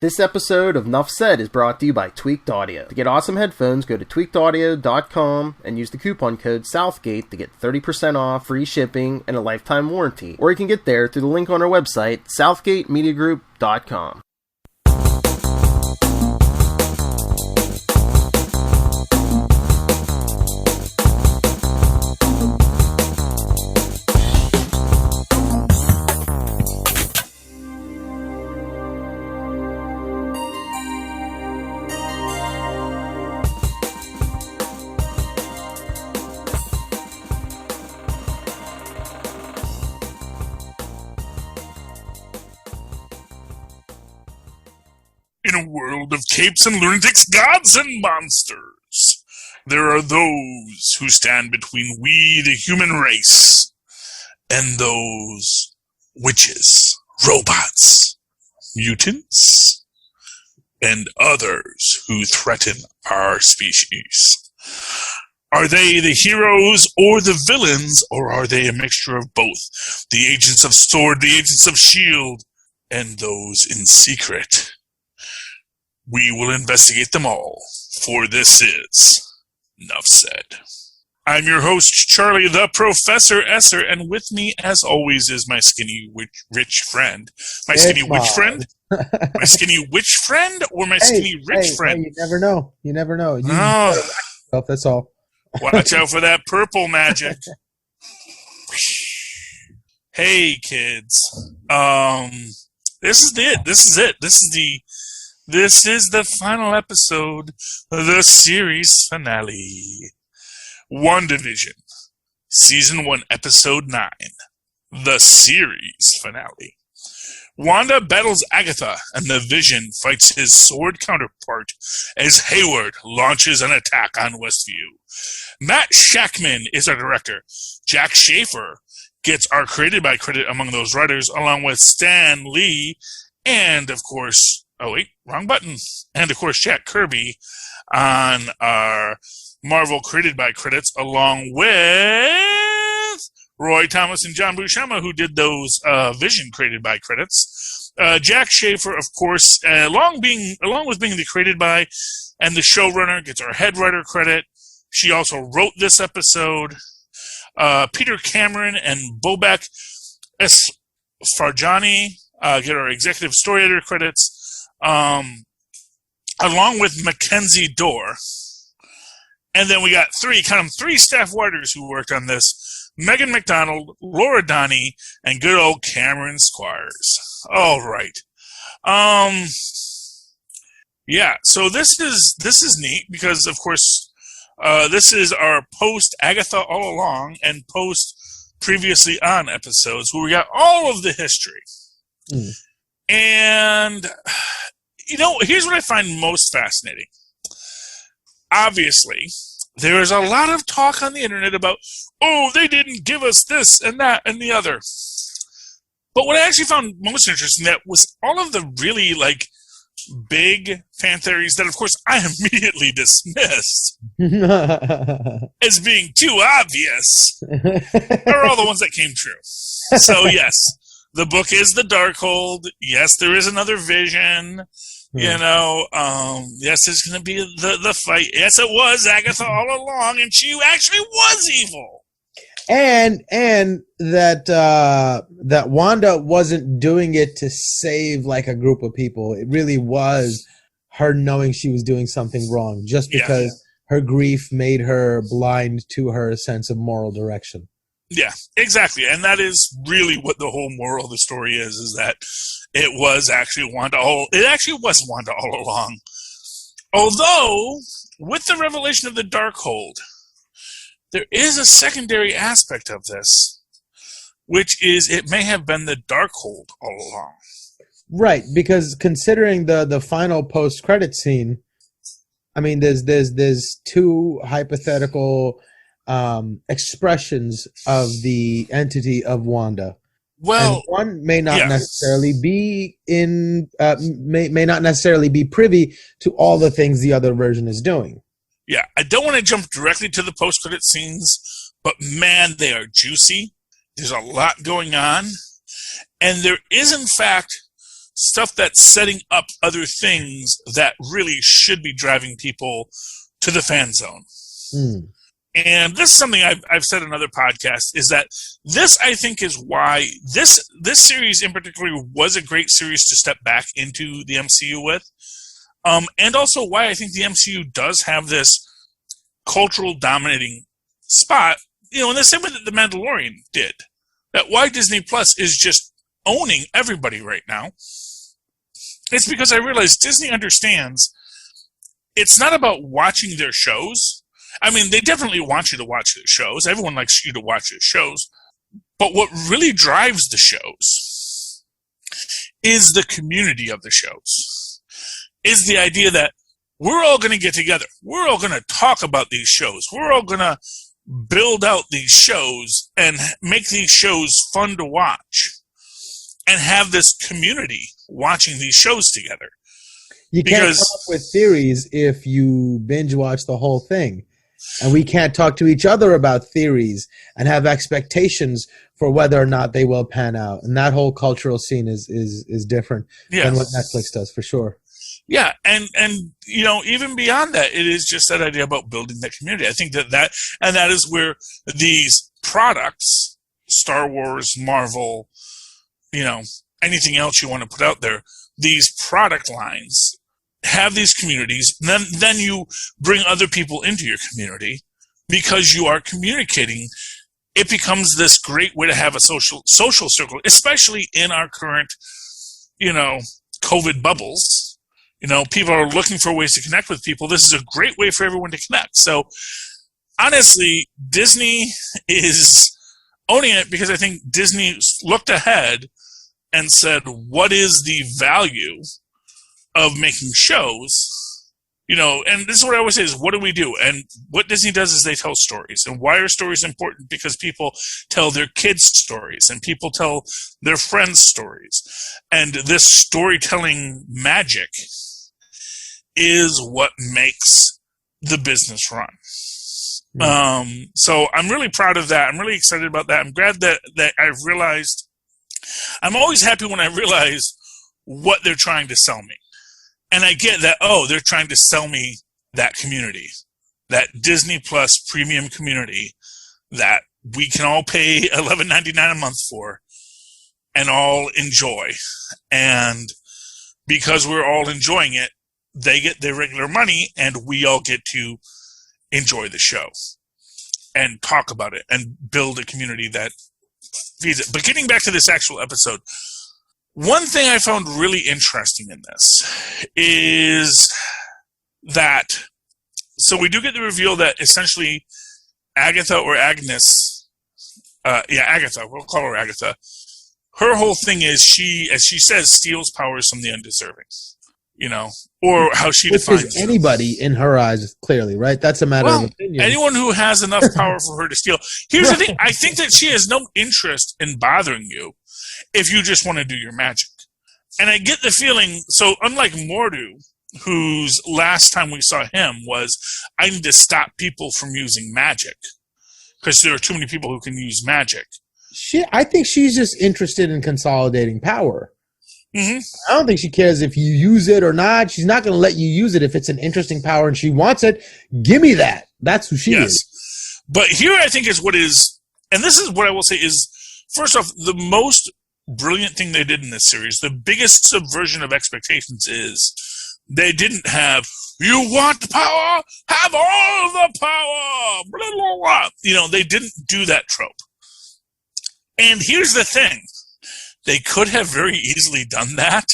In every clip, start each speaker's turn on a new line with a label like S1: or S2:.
S1: This episode of Nuff Said is brought to you by Tweaked Audio. To get awesome headphones, go to tweakedaudio.com and use the coupon code Southgate to get 30% off, free shipping, and a lifetime warranty. Or you can get there through the link on our website, southgatemediagroup.com.
S2: In a world of capes and lunatics, gods and monsters, there are those who stand between we, the human race, and those witches, robots, mutants, and others who threaten our species. Are they the heroes or the villains, or are they a mixture of both? The agents of S.W.O.R.D., the agents of S.H.I.E.L.D., and those in secret. We will investigate them all, for this is Nuff Said. I'm your host, Charlie the Professor Esser, and with me, as always, is my skinny rich friend. My skinny witch friend? My skinny witch friend, or my skinny rich friend?
S3: You never know. You never know. That's all.
S2: Watch out for that purple magic. Hey, kids. This is it. This is the final episode of the series finale. WandaVision, Season 1, Episode 9, the series finale. Wanda battles Agatha, and the Vision fights his S.W.O.R.D. counterpart as Hayward launches an attack on Westview. Matt Shackman is our director. Jack Schaefer gets our created by credit among those writers, along with Stan Lee, and, of course... Oh, wait, wrong button. And, of course, Jack Kirby on our Marvel Created By credits, along with Roy Thomas and John Buscema, who did those Vision Created By credits. Jack Schaefer, of course, along with being the Created By and the showrunner, gets our head writer credit. She also wrote this episode. Peter Cameron and Bobek Esfarjani get our executive story editor credits. Along with Mackenzie Dorr. And then we got three staff writers who worked on this. Megan McDonald, Laura Donnie, and good old Cameron Squires. All right. Yeah, so this is neat because, of course, this is our post Agatha All Along and post previously on episodes where we got all of the history. Mm. And, here's what I find most fascinating. Obviously, there is a lot of talk on the internet about, they didn't give us this and that and the other. But what I actually found most interesting that was all of the really, big fan theories that, of course, I immediately dismissed as being too obvious are all the ones that came true. So, yes. The book is The Darkhold. Yes, there is another Vision. Yes, there's going to be the fight. Yes, it was Agatha all along, and she actually was evil.
S3: And that Wanda wasn't doing it to save a group of people. It really was her knowing she was doing something wrong, just because her grief made her blind to her sense of moral direction.
S2: Yeah, exactly. And that is really what the whole moral of the story is that it was actually Wanda all along. Although, with the revelation of the Darkhold, there is a secondary aspect of this, which is it may have been the Darkhold all along.
S3: Right, because considering the final post-credit scene, I mean, there's two hypothetical expressions of the entity of Wanda.
S2: Well,
S3: and one may not necessarily be may not necessarily be privy to all the things the other version is doing.
S2: Yeah, I don't want to jump directly to the post-credit scenes, but man, they are juicy. There's a lot going on, and there is, in fact, stuff that's setting up other things that really should be driving people to the fan zone. And this is something I've said in other podcasts, is that this, I think, is why this series in particular was a great series to step back into the MCU with. And also why I think the MCU does have this cultural dominating spot, in the same way that The Mandalorian did. That why Disney Plus is just owning everybody right now. It's because I realize Disney understands it's not about watching their shows. I mean, they definitely want you to watch their shows. Everyone likes you to watch their shows. But what really drives the shows is the community of the shows. Is the idea that we're all going to get together. We're all going to talk about these shows. We're all going to build out these shows and make these shows fun to watch and have this community watching these shows together.
S3: You can't come up with theories if you binge watch the whole thing. And we can't talk to each other about theories and have expectations for whether or not they will pan out. And that whole cultural scene is different than what Netflix does, for sure.
S2: Yeah, and even beyond that, it is just that idea about building that community. I think that is where these products, Star Wars, Marvel, anything else you want to put out there, these product lines have these communities. Then you bring other people into your community because you are communicating. It becomes this great way to have a social circle, especially in our current, COVID bubbles. People are looking for ways to connect with people. This is a great way for everyone to connect. So, honestly, Disney is owning it because I think Disney looked ahead and said, what is the value of making shows? And this is what I always say is, what do we do? And what Disney does is they tell stories. And why are stories important? Because people tell their kids' stories and people tell their friends' stories. And this storytelling magic is what makes the business run. So I'm really proud of that. I'm really excited about that. I'm glad that I've realized. I'm always happy when I realize what they're trying to sell me. And I get that, they're trying to sell me that community, that Disney Plus premium community that we can all pay $11.99 a month for and all enjoy. And because we're all enjoying it, they get their regular money and we all get to enjoy the show and talk about it and build a community that feeds it. But getting back to this actual episode, one thing I found really interesting in this is that, so we do get the reveal that essentially Agatha or Agnes, Agatha, we'll call her Agatha, her whole thing is she, as she says, steals powers from the undeserving, or how she defines
S3: it. Anybody in her eyes, clearly, right? That's a matter of opinion.
S2: Anyone who has enough power for her to steal. Here's the thing. I think that she has no interest in bothering you if you just want to do your magic. And I get the feeling, so unlike Mordu, whose last time we saw him was, I need to stop people from using magic because there are too many people who can use magic.
S3: I think she's just interested in consolidating power.
S2: Mm-hmm.
S3: I don't think she cares if you use it or not. She's not going to let you use it if it's an interesting power and she wants it. Give me that. That's who she is.
S2: But here I think is what is, and this is what I will say is, first off, the most brilliant thing they did in this series, the biggest subversion of expectations is they didn't have, you want power? Have all the power! Blah, blah, blah. They didn't do that trope. And here's the thing. They could have very easily done that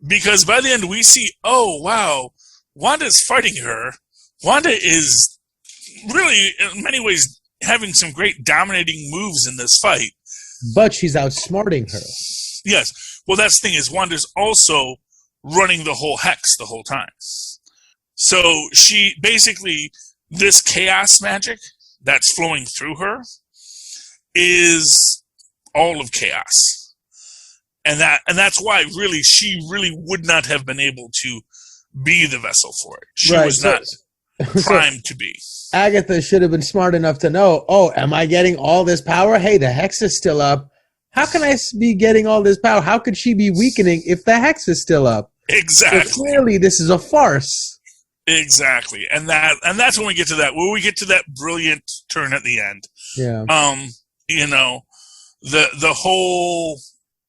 S2: because by the end we see, oh, wow, Wanda's fighting her. Wanda is really, in many ways, having some great dominating moves in this fight.
S3: But she's outsmarting her.
S2: Yes. Well, that's the thing is Wanda's also running the whole hex the whole time. So she basically, this chaos magic that's flowing through her is all of chaos. And that's why really she really would not have been able to be the vessel for it. She was not primed to be.
S3: Agatha should have been smart enough to know, am I getting all this power? Hey, the hex is still up. How can I be getting all this power? How could she be weakening if the hex is still up?
S2: Exactly.
S3: So clearly, this is a farce.
S2: Exactly, and that's when we get to that. When we get to that brilliant turn at the end.
S3: Yeah.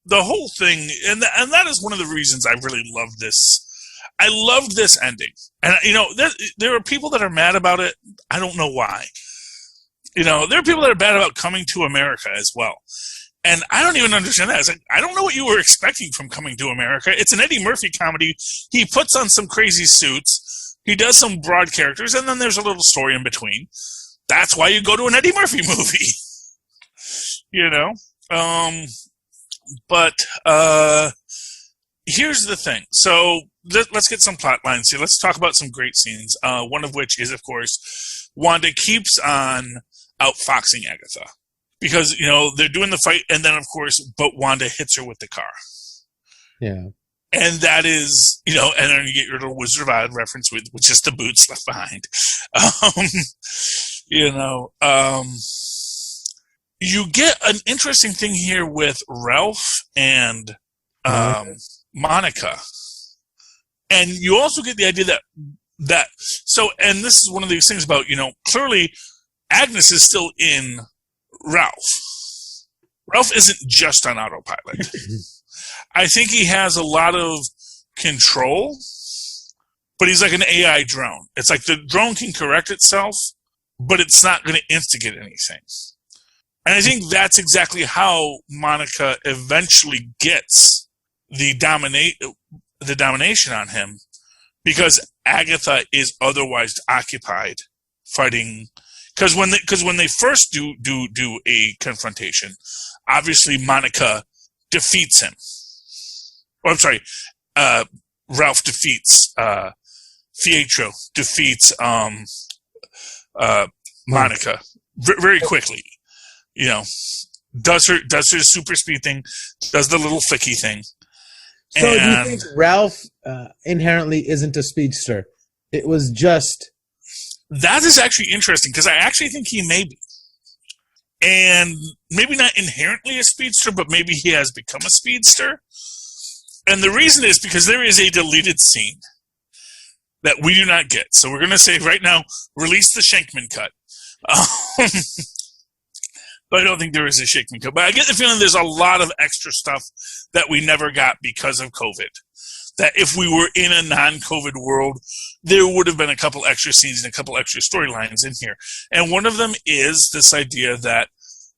S2: The whole thing, and that is one of the reasons I really love this. I loved this ending, and there are people that are mad about it. I don't know why. There are people that are bad about Coming to America as well, and I don't even understand that. It's like, I don't know what you were expecting from Coming to America. It's an Eddie Murphy comedy. He puts on some crazy suits. He does some broad characters, and then there's a little story in between. That's why you go to an Eddie Murphy movie. But here's the thing. So let's get some plot lines here. Let's talk about some great scenes. One of which is, of course, Wanda keeps on outfoxing Agatha. Because, they're doing the fight, and then, of course, but Wanda hits her with the car.
S3: Yeah.
S2: And that is, and then you get your little Wizard of Oz reference with just the boots left behind. You get an interesting thing here with Ralph and Monica. And you also get the idea that and this is one of these things about, clearly Agnes is still in Ralph. Ralph isn't just on autopilot. I think he has a lot of control, but he's like an AI drone. It's like the drone can correct itself, but it's not going to instigate anything. And I think that's exactly how Monica eventually gets the domination on him, because Agatha is otherwise occupied fighting. Because when they first do a confrontation, obviously Monica defeats him. Oh, I'm sorry, Ralph defeats Pietro defeats Monica very quickly. Does her super speed thing, does the little flicky thing.
S3: So do you think Ralph inherently isn't a speedster? It was just...
S2: That is actually interesting, because I actually think he may be. And maybe not inherently a speedster, but maybe he has become a speedster. And the reason is because there is a deleted scene that we do not get. So we're going to say right now, release the Shankman cut. But I don't think there is a Shankman cut. But I get the feeling there's a lot of extra stuff that we never got because of COVID. That if we were in a non-COVID world, there would have been a couple extra scenes and a couple extra storylines in here. And one of them is this idea that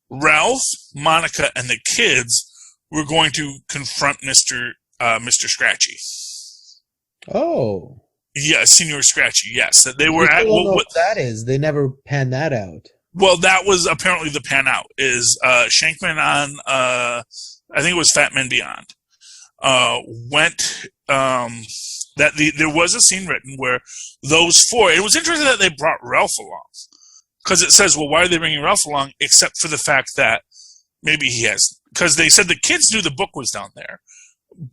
S2: Ralph, Monica, and the kids were going to confront Mr. Scratchy.
S3: Oh.
S2: Yeah, Senior Scratchy, yes. That they were
S3: at what that is. They never panned that out.
S2: Well, that was apparently the pan out, is Shankman on, I think it was Fat Man Beyond, there was a scene written where those four, it was interesting that they brought Ralph along, because it says, well, why are they bringing Ralph along, except for the fact that maybe he has, because they said the kids knew the book was down there,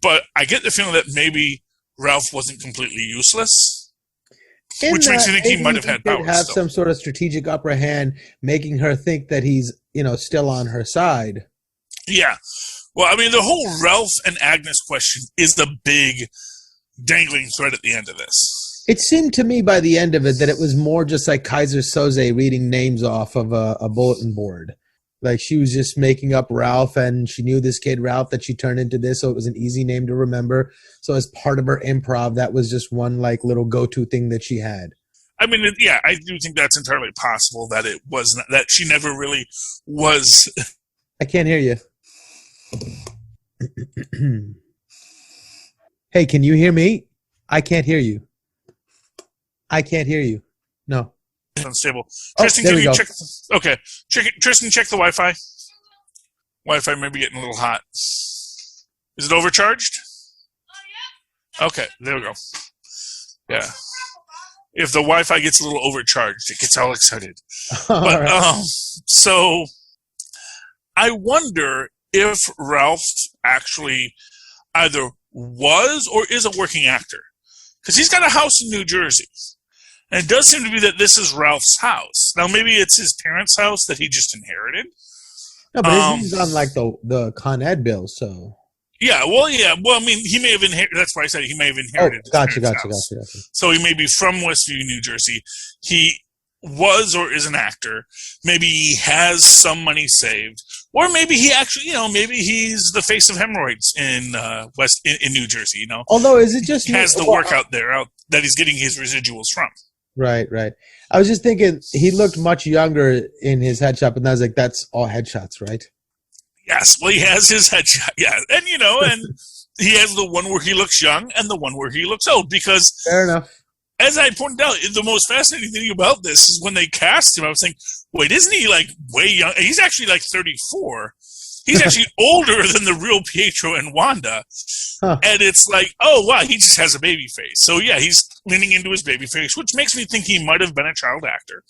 S2: but I get the feeling that maybe Ralph wasn't completely useless. Which makes me think he might have had powers.
S3: Have some sort of strategic upper hand, making her think that he's, still on her side.
S2: Yeah. Well, I mean, the whole Ralph and Agnes question is the big dangling thread at the end of this.
S3: It seemed to me by the end of it that it was more just like Kaiser Soze reading names off of a bulletin board. Like she was just making up Ralph, and she knew this kid Ralph that she turned into this, so it was an easy name to remember. So as part of her improv, that was just one like little go-to thing that she had.
S2: I mean, yeah, I do think that's entirely possible that it was not, that she never really was.
S3: I can't hear you. Hey, can you hear me? I can't hear you. I can't hear you. No.
S2: Unstable.
S3: Tristan, can you
S2: check? Okay, Tristan, check the Wi-Fi. Wi-Fi may be getting a little hot. Is it overcharged? Okay, there we go. Yeah. If the Wi-Fi gets a little overcharged, it gets all excited. But right. So I wonder if Ralph actually either was or is a working actor, because he's got a house in New Jersey. And it does seem to be that this is Ralph's house. Now, maybe it's his parents' house that he just inherited.
S3: No, but he's on like the Con Ed bill, so.
S2: Yeah. Well, I mean, he may have inherited. That's why I said he may have inherited.
S3: Gotcha.
S2: So he may be from Westview, New Jersey. He was or is an actor. Maybe he has some money saved, or maybe he actually, maybe he's the face of hemorrhoids in in New Jersey.
S3: Although, is it just
S2: he has the work out that he's getting his residuals from?
S3: Right. I was just thinking he looked much younger in his headshot, and I was like, that's all headshots, right?
S2: Yes. Well, he has his headshot. Yeah, and and he has the one where he looks young and the one where he looks old. Because
S3: fair enough.
S2: As I pointed out, the most fascinating thing about this is when they cast him, I was thinking, wait, isn't he like way young? He's actually like 34. He's actually older than the real Pietro and Wanda. Huh. And it's like, oh, wow, he just has a baby face. So, yeah, he's leaning into his baby face, which makes me think he might have been a child actor.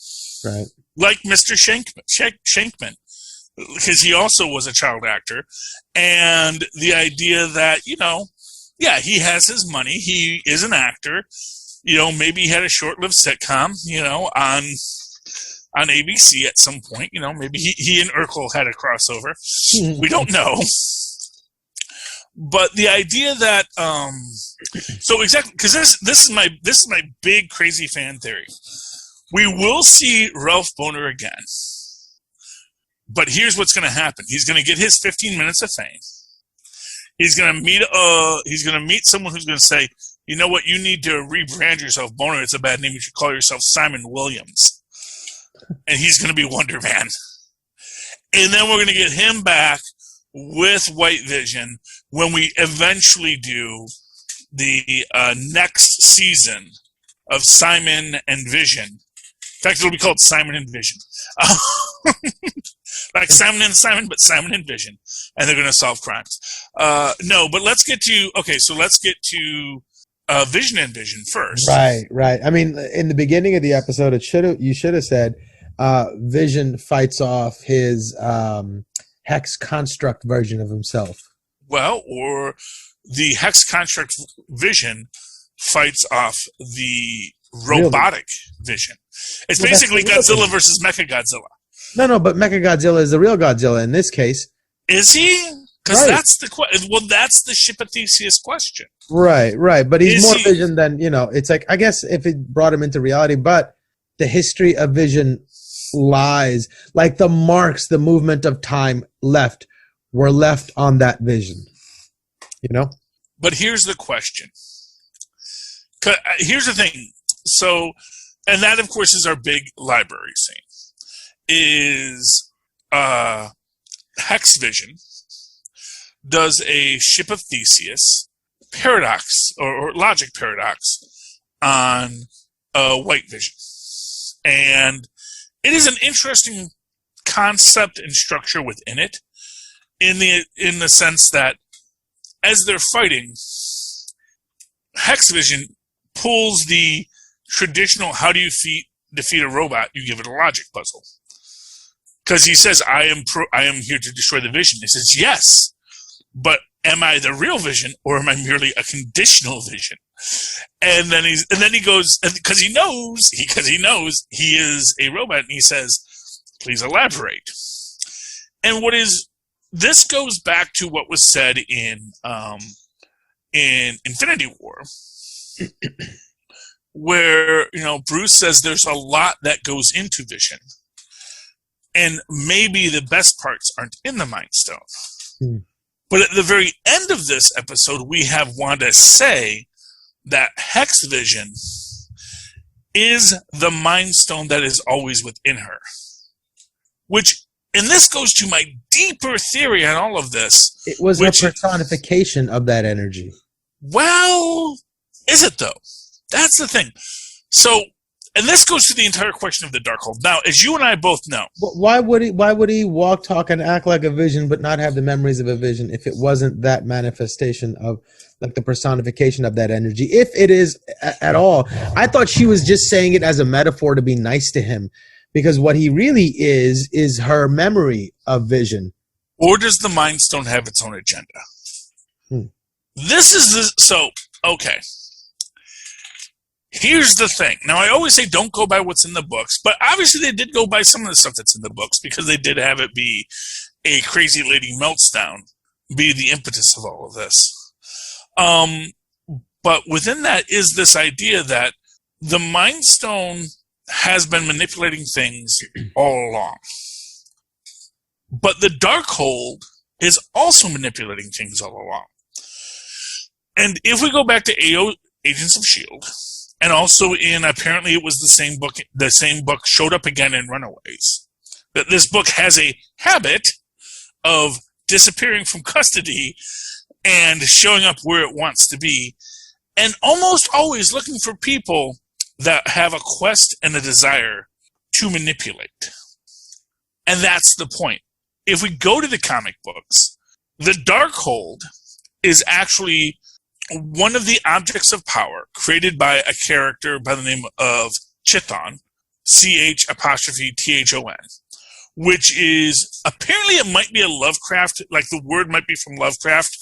S3: Right.
S2: Like Mr. Shankman, because he also was a child actor. And the idea that, he has his money. He is an actor. Maybe he had a short-lived sitcom, on ABC at some point. Maybe he and Urkel had a crossover. We don't know. But the idea that, so exactly, because this is my big crazy fan theory. We will see Ralph Bohner again. But here's what's going to happen. He's going to get his 15 minutes of fame. He's going to meet someone who's going to say, you know what, you need to rebrand yourself. Bohner, it's a bad name. You should call yourself Simon Williams. And he's going to be Wonder Man. And then we're going to get him back with White Vision when we eventually do the next season of Simon and Vision. In fact, it'll be called Simon and Vision. Like Simon and Simon, but Simon and Vision. And they're going to solve crimes. No, but let's get to Vision and Vision first.
S3: Right. I mean, in the beginning of the episode, you should have said Vision fights off his Hex Construct version of himself.
S2: Well, or the Hex Construct Vision fights off the robotic Vision. It's basically Godzilla versus Mechagodzilla.
S3: No, but Mechagodzilla is the real Godzilla in this case.
S2: Is he? Because that's the question. Well, that's the Ship of Theseus question.
S3: Right. But he's more Vision than, it's like, I guess if it brought him into reality, but the history of Vision lies, like the marks, the movement of time were left on that Vision,
S2: But here's the question. Here's the thing. So, and that, of course, is our big library scene, is Hex Vision does a Ship of Theseus paradox or logic paradox on White Vision. And it is an interesting concept and structure within it in the sense that as they're fighting, Hex Vision pulls the traditional how do you defeat a robot, you give it a logic puzzle. Because he says, I am here to destroy the Vision. He says, yes. But am I the real Vision, or am I merely a conditional Vision? And then he goes, because he knows he is a robot, and he says, please elaborate. And this goes back to what was said in Infinity War, where Bruce says there's a lot that goes into Vision, and maybe the best parts aren't in the Mind Stone. But at the very end of this episode, we have Wanda say that Hex Vision is the Mind Stone that is always within her. And this goes to my deeper theory on all of this.
S3: It was a personification of that energy.
S2: Well, is it though? That's the thing. So, and this goes to the entire question of the Darkhold. Now, as you and I both know,
S3: why would he walk, talk, and act like a Vision, but not have the memories of a Vision if it wasn't that manifestation of like the personification of that energy? If it is at all, I thought she was just saying it as a metaphor to be nice to him, because what he really is her memory of Vision.
S2: Or does the Mind Stone have its own agenda? Okay. Here's the thing. Now, I always say don't go by what's in the books, but obviously they did go by some of the stuff that's in the books because they did have it be a crazy lady melts down be the impetus of all of this. But within that is this idea that the Mind Stone has been manipulating things all along. But the Darkhold is also manipulating things all along. And if we go back to AO Agents of S.H.I.E.L.D., and also apparently it was the same book showed up again in Runaways, that this book has a habit of disappearing from custody and showing up where it wants to be, and almost always looking for people that have a quest and a desire to manipulate. And that's the point. If we go to the comic books, the Darkhold is actually one of the objects of power created by a character by the name of Chthon, CH''THON, which is, apparently it might be a Lovecraft, like the word might be from Lovecraft,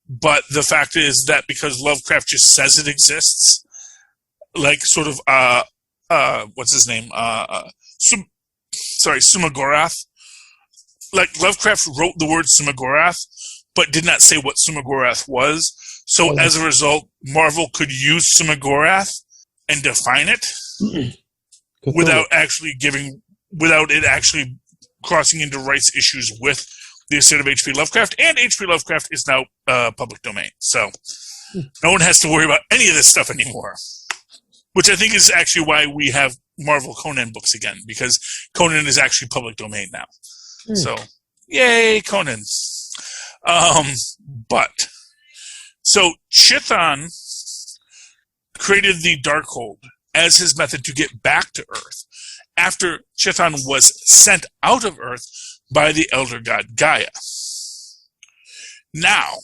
S2: but the fact is that because Lovecraft just says it exists, like sort of, what's his name? Sumagorath. Like Lovecraft wrote the word Sumagorath, but did not say what Sumagorath was. So as a result, Marvel could use Sumagorath and define it without it actually crossing into rights issues with the estate of H.P. Lovecraft. And H.P. Lovecraft is now public domain. So no one has to worry about any of this stuff anymore. Which I think is actually why we have Marvel Conan books again, because Conan is actually public domain now. So, yay, Conan. So Chthon created the Darkhold as his method to get back to Earth after Chthon was sent out of Earth by the elder god Gaia. Now,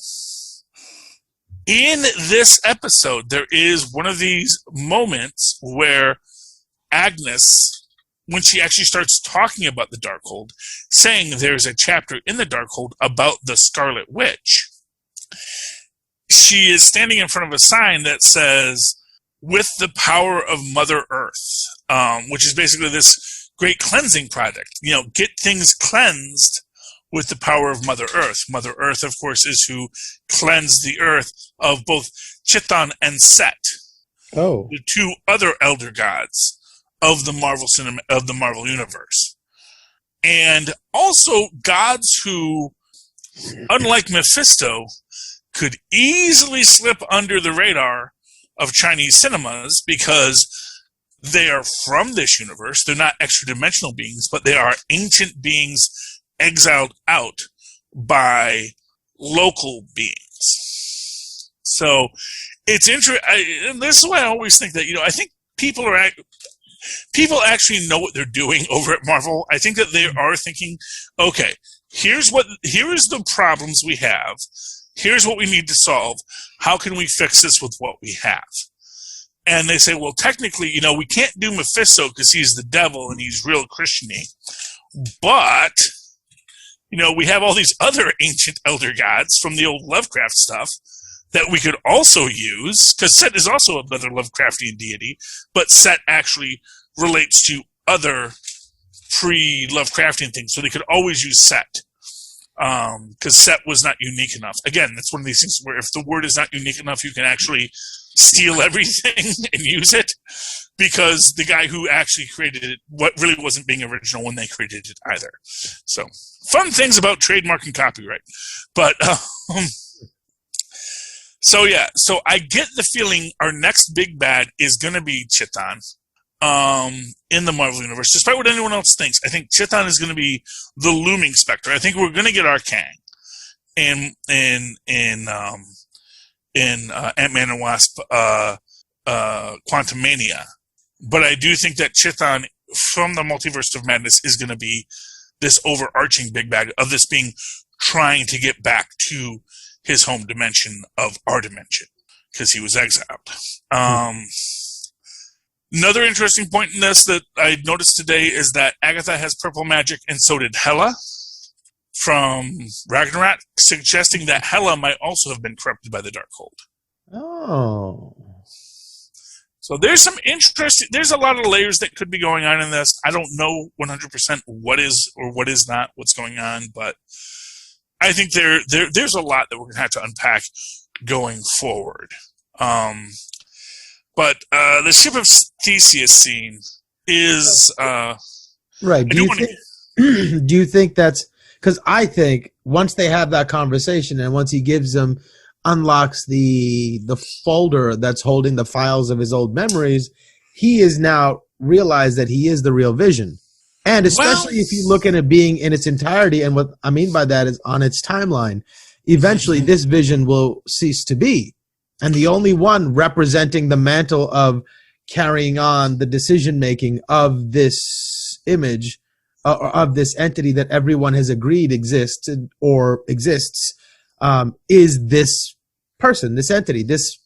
S2: in this episode, there is one of these moments where Agnes, when she actually starts talking about the Darkhold, saying there's a chapter in the Darkhold about the Scarlet Witch, she is standing in front of a sign that says, with the power of Mother Earth, which is basically this great cleansing project. You know, get things cleansed with the power of Mother Earth. Mother Earth, of course, is who cleansed the Earth of both Chthon and Set, the two other elder gods of the Marvel Universe, and also gods who, unlike Mephisto, could easily slip under the radar of Chinese cinemas because they are from this universe. They're not extra-dimensional beings, but they are ancient beings exiled out by local beings. So it's interesting. And this is why I always think that, I think people actually know what they're doing over at Marvel. I think that they are thinking, okay, here's the problems we have. Here's what we need to solve. How can we fix this with what we have? And they say, well, technically, we can't do Mephisto because he's the devil and he's real Christian-y. But, we have all these other ancient elder gods from the old Lovecraft stuff that we could also use, because Set is also another Lovecraftian deity, but Set actually relates to other pre-Lovecraftian things, so they could always use Set. Because Set was not unique enough. Again, that's one of these things where if the word is not unique enough, you can actually steal everything and use it, because the guy who actually created it really wasn't being original when they created it either. So, fun things about trademark and copyright. But, so I get the feeling our next big bad is going to be Chthon. In the Marvel Universe, despite what anyone else thinks, I think Chthon is going to be the looming specter. I think we're going to get our Kang in Ant-Man and Wasp, Quantumania. But I do think that Chthon from the Multiverse of Madness is going to be this overarching big bag of this being trying to get back to his home dimension of our dimension because he was exiled. Another interesting point in this that I noticed today is that Agatha has purple magic, and so did Hela from Ragnarok, suggesting that Hela might also have been corrupted by the Darkhold.
S3: Oh.
S2: So there's some interesting. There's a lot of layers that could be going on in this. I don't know 100% what is or what is not what's going on, but I think there's a lot that we're going to have to unpack going forward. But the ship of Theseus scene is
S3: right. Do you think that's because I think once they have that conversation and once he gives them unlocks the folder that's holding the files of his old memories, he is now realized that he is the real Vision. And especially if you look at it being in its entirety, and what I mean by that is on its timeline, eventually this Vision will cease to be. And the only one representing the mantle of carrying on the decision-making of this image, of this entity that everyone has agreed exists, is this person, this entity, this,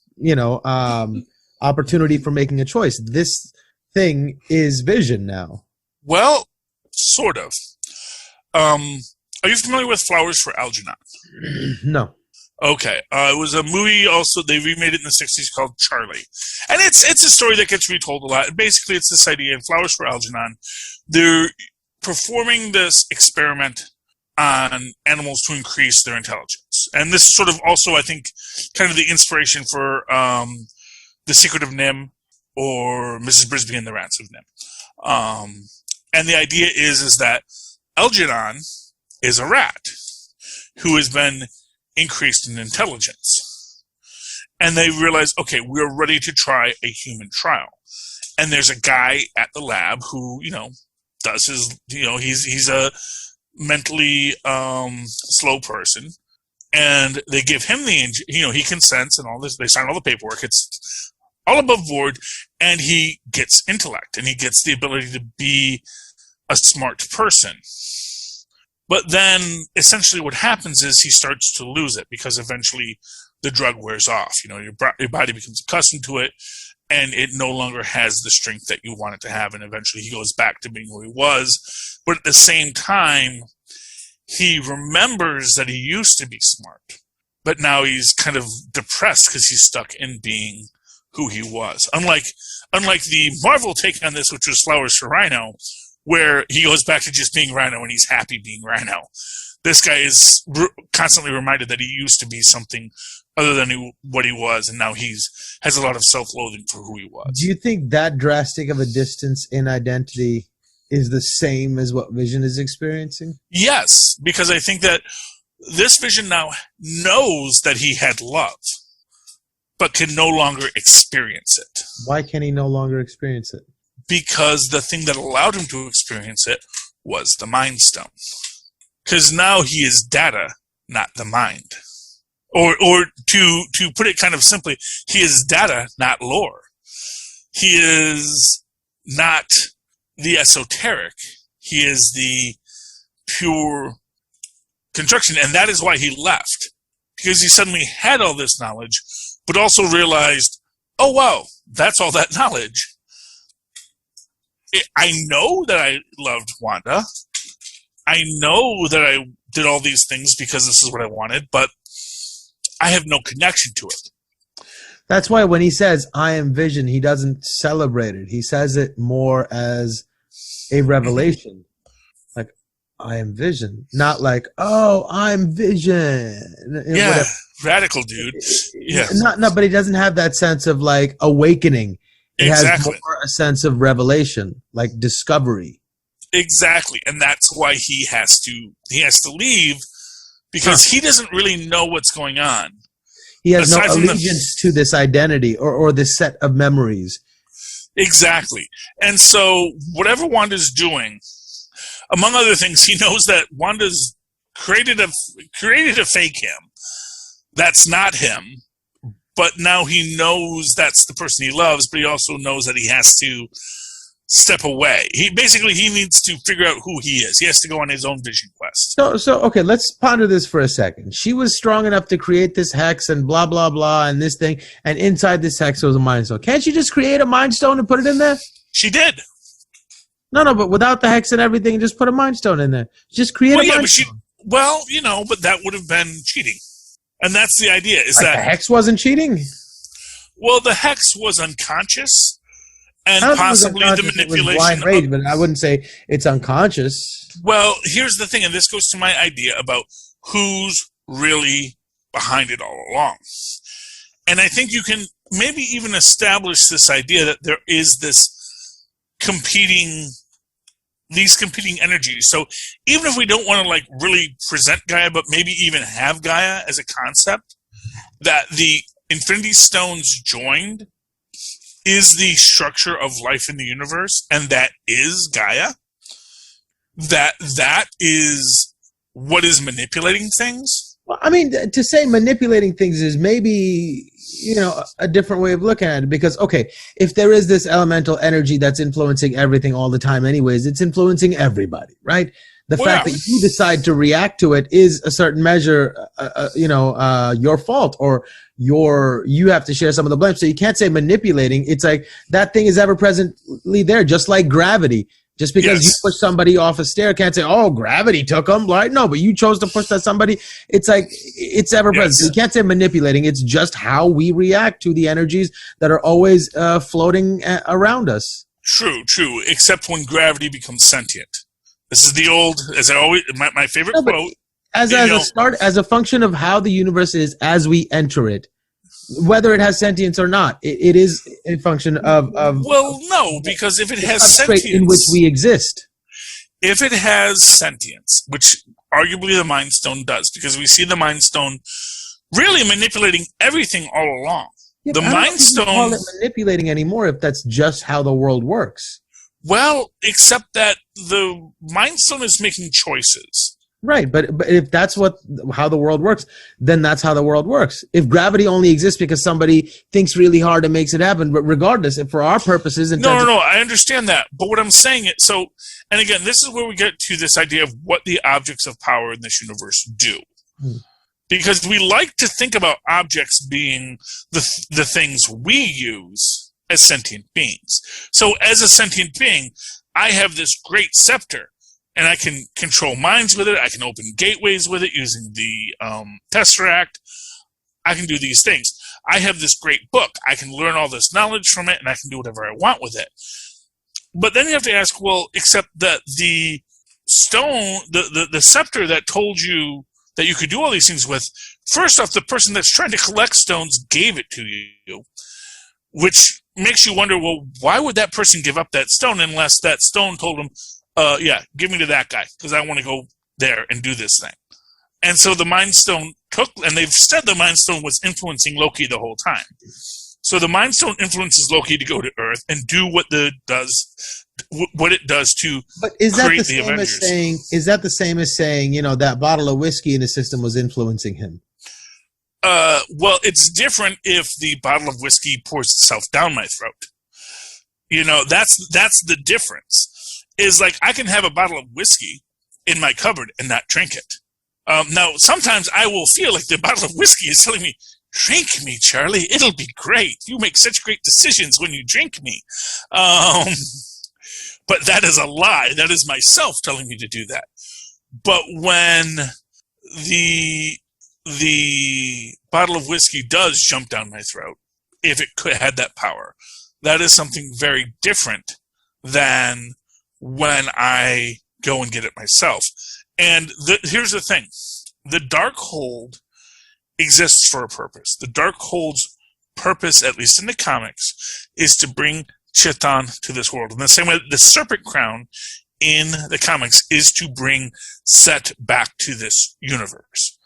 S3: opportunity for making a choice. This thing is Vision now.
S2: Well, sort of. Are you familiar with Flowers for Algernon?
S3: No.
S2: Okay. It was a movie also, they remade it in the 60s called Charlie. And it's a story that gets retold a lot. Basically, it's this idea in Flowers for Algernon. They're performing this experiment on animals to increase their intelligence. And this is sort of also, I think, kind of the inspiration for The Secret of Nim or Mrs. Brisby and the Rats of Nim. And the idea is that Algernon is a rat who has been increased in intelligence. And they realize, okay, we're ready to try a human trial. And there's a guy at the lab who, does his, he's a mentally slow person, and they give him he consents and all this. They sign all the paperwork. It's all above board, and he gets intellect, and he gets the ability to be a smart person. But then, essentially, what happens is he starts to lose it because eventually the drug wears off. Your body becomes accustomed to it, and it no longer has the strength that you want it to have, and eventually he goes back to being who he was. But at the same time, he remembers that he used to be smart, but now he's kind of depressed because he's stuck in being who he was. Unlike the Marvel take on this, which was Flowers for Rhino, where he goes back to just being Rhino and he's happy being Rhino. This guy is constantly reminded that he used to be something other than what he was, and now has a lot of self-loathing for who he was. Do
S3: you think that drastic of a distance in identity is the same as what Vision is experiencing?
S2: Yes, because I think that this Vision now knows that he had love, but can no longer experience it.
S3: Why can he no longer experience it?
S2: Because the thing that allowed him to experience it was the Mind Stone. Because now he is data, not the mind. Or to put it kind of simply, he is data, not lore. He is not the esoteric. He is the pure construction. And that is why he left. Because he suddenly had all this knowledge, but also realized, oh, wow, that's all that knowledge. I know that I loved Wanda. I know that I did all these things because this is what I wanted, but I have no connection to it.
S3: That's why when he says, I am Vision, he doesn't celebrate it. He says it more as a revelation. Like, I am Vision. Not like, oh, I'm Vision.
S2: Yeah,
S3: whatever.
S2: Radical dude. Yeah.
S3: No, but he doesn't have that sense of, like, awakening. It
S2: exactly.
S3: has more a sense of revelation, like discovery.
S2: Exactly. And that's why he has to leave, because he doesn't really know what's going on.
S3: He has no allegiance to this identity or this set of memories.
S2: Exactly. And so whatever Wanda's doing, among other things, he knows that Wanda's created a fake him. That's not him. But now he knows that's the person he loves, but he also knows that he has to step away. He needs to figure out who he is. He has to go on his own vision quest.
S3: So okay, let's ponder this for a second. She was strong enough to create this hex and blah, blah, blah, and this thing, and inside this hex was a Mind Stone. Can't she just create a Mind Stone and put it in there?
S2: She did.
S3: No, but without the hex and everything, just put a Mind Stone in there. Just create a Mind Stone.
S2: But that would have been cheating. And that's the idea, is that
S3: the hex wasn't cheating?
S2: Well, the hex was unconscious, and
S3: I don't think it was
S2: possibly the
S3: unconscious, it was
S2: manipulation
S3: blind rage, but I wouldn't say it's unconscious.
S2: Well, here's the thing, and this goes to my idea about who's really behind it all along. And I think you can maybe even establish this idea that there is these competing energies. So even if we don't want to like really present Gaia, but maybe even have Gaia as a concept, that the Infinity Stones joined is the structure of life in the universe, and that is Gaia. That is what is manipulating things.
S3: Well, I mean, to say manipulating things is maybe, a different way of looking at it. Because, okay, if there is this elemental energy that's influencing everything all the time anyways, it's influencing everybody, right? The fact that you decide to react to it is a certain measure, your fault, or you have to share some of the blame. So you can't say manipulating. It's like that thing is ever presently there, just like gravity. Just because you push somebody off a stair, can't say, "Oh, gravity took them." Like, no, but you chose to push that somebody. It's like it's ever present. So you can't say manipulating. It's just how we react to the energies that are always floating around us.
S2: True. Except when gravity becomes sentient. This is the old, as I always, my favorite quote.
S3: As a function of how the universe is as we enter it, whether it has sentience or not, it is a function of.
S2: Well, no, because if it has sentience,
S3: in which we exist.
S2: If it has sentience, which arguably the Mind Stone does, because we see the Mind Stone really manipulating everything all along.
S3: Yeah,
S2: the Mind Stone,
S3: call it manipulating anymore if that's just how the world works.
S2: Well, except that the Mind Stone is making choices.
S3: Right, but if that's how the world works, then that's how the world works. If gravity only exists because somebody thinks really hard and makes it happen, but regardless, if for our purposes...
S2: No, I understand that. But what I'm saying is... So, and again, this is where we get to this idea of what the objects of power in this universe do. Because we like to think about objects being the things we use as sentient beings. So as a sentient being, I have this great scepter. And I can control minds with it. I can open gateways with it using the Tesseract. I can do these things. I have this great book. I can learn all this knowledge from it, and I can do whatever I want with it. But then you have to ask, well, except that the stone, the scepter that told you that you could do all these things with, first off, the person that's trying to collect stones gave it to you, which makes you wonder, well, why would that person give up that stone unless that stone told him, give me to that guy, because I want to go there and do this thing. And so the Mind Stone and they've said the Mind Stone was influencing Loki the whole time. So the Mind Stone influences Loki to go to Earth and do what it does to create the Avengers.
S3: Is that the same as saying, that bottle of whiskey in the system was influencing him?
S2: Well, it's different if the bottle of whiskey pours itself down my throat. That's the difference. Is like I can have a bottle of whiskey in my cupboard and not drink it. Now, sometimes I will feel like the bottle of whiskey is telling me, drink me, Charlie. It'll be great. You make such great decisions when you drink me. But that is a lie. That is myself telling me to do that. But when the bottle of whiskey does jump down my throat, if it had that power, that is something very different than when I go and get it myself. And here's the thing. The Darkhold exists for a purpose. The Darkhold's purpose, at least in the comics, is to bring Chiton to this world. In the same way, the Serpent Crown in the comics is to bring Set back to this universe.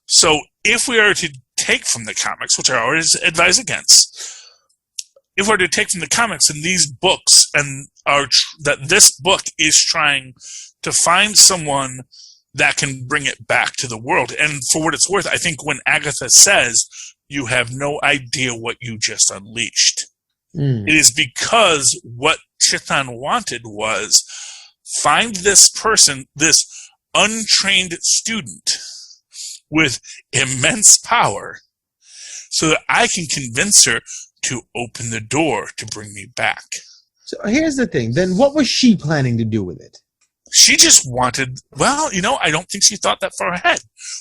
S2: So if we are to take from the comics, which I always advise against, if we're to take from the comics and these books, and that this book is trying to find someone that can bring it back to the world. And for what it's worth, I think when Agatha says, you have no idea what you just unleashed, it is because what Chiton wanted was find this person, this untrained student with immense power, so that I can convince her to open the door to bring me back.
S3: So here's the thing. Then what was she planning to do with it?
S2: She just wanted, well, I don't think she thought that far ahead.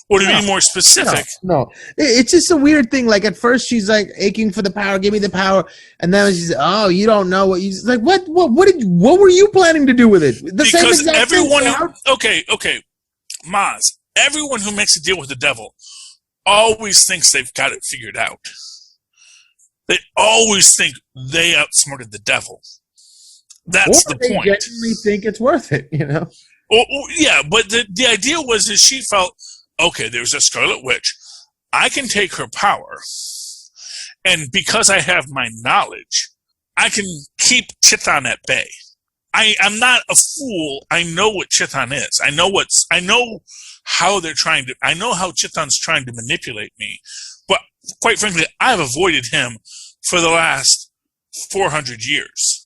S2: Or to be more specific.
S3: No. It's just a weird thing. Like, at first she's like aching for the power, give me the power. And then she's oh, you don't know what you like. What were you planning to do with it?
S2: Because everyone okay. Mozz, everyone who makes a deal with the devil always thinks they've got it figured out. They always think they outsmarted the devil. That's the point. They
S3: genuinely think it's worth it,
S2: Yeah, but the idea was that she felt, okay, there's a Scarlet Witch. I can take her power, and because I have my knowledge, I can keep Chthon at bay. I'm not a fool. I know what Chthon is. I know how they're trying to. I know how Chthon's trying to manipulate me. But quite frankly, I've avoided him for the last 400 years.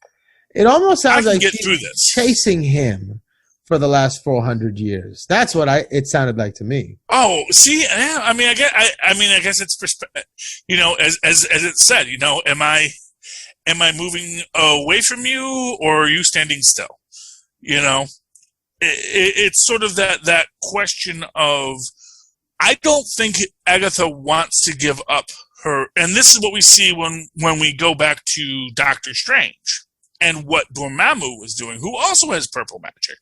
S3: It almost sounds like
S2: she's
S3: chasing him for the last 400 years. That's what it sounded like to me.
S2: Oh, see, I mean, I guess it's as it said, am I moving away from you, or are you standing still? It's sort of that question of, I don't think Agatha wants to give up her, and this is what we see when we go back to Doctor Strange. And what Dormammu was doing, who also has purple magic,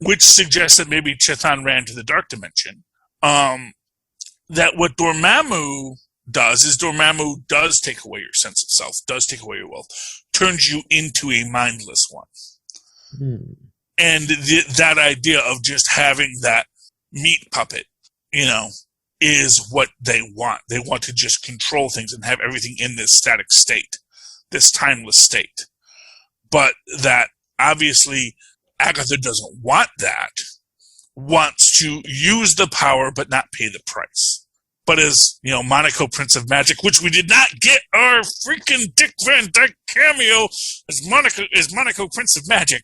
S2: which suggests that maybe Chthon ran to the dark dimension. That what Dormammu does is Dormammu does take away your sense of self, does take away your will, turns you into a mindless one. And that idea of just having that meat puppet, is what they want. They want to just control things and have everything in this static state. This timeless state. But that obviously Agatha doesn't want that, wants to use the power but not pay the price. But as, Monaco Prince of Magic, which we did not get our freaking Dick Van Dyke cameo as Monaco Prince of Magic,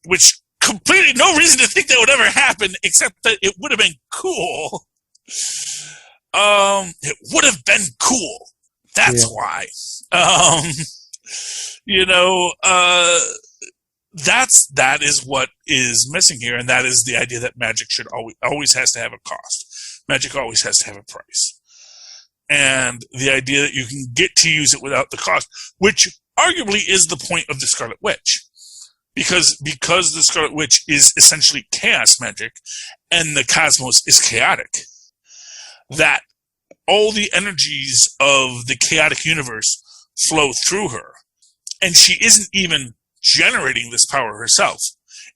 S2: which completely no reason to think that would ever happen except that it would have been cool. It would have been cool. That's why. That is what is missing here, and that is the idea that magic should always has to have a cost. Magic always has to have a price. And the idea that you can get to use it without the cost, which arguably is the point of the Scarlet Witch. Because the Scarlet Witch is essentially chaos magic, and the cosmos is chaotic. That all the energies of the chaotic universe flow through her. And she isn't even generating this power herself.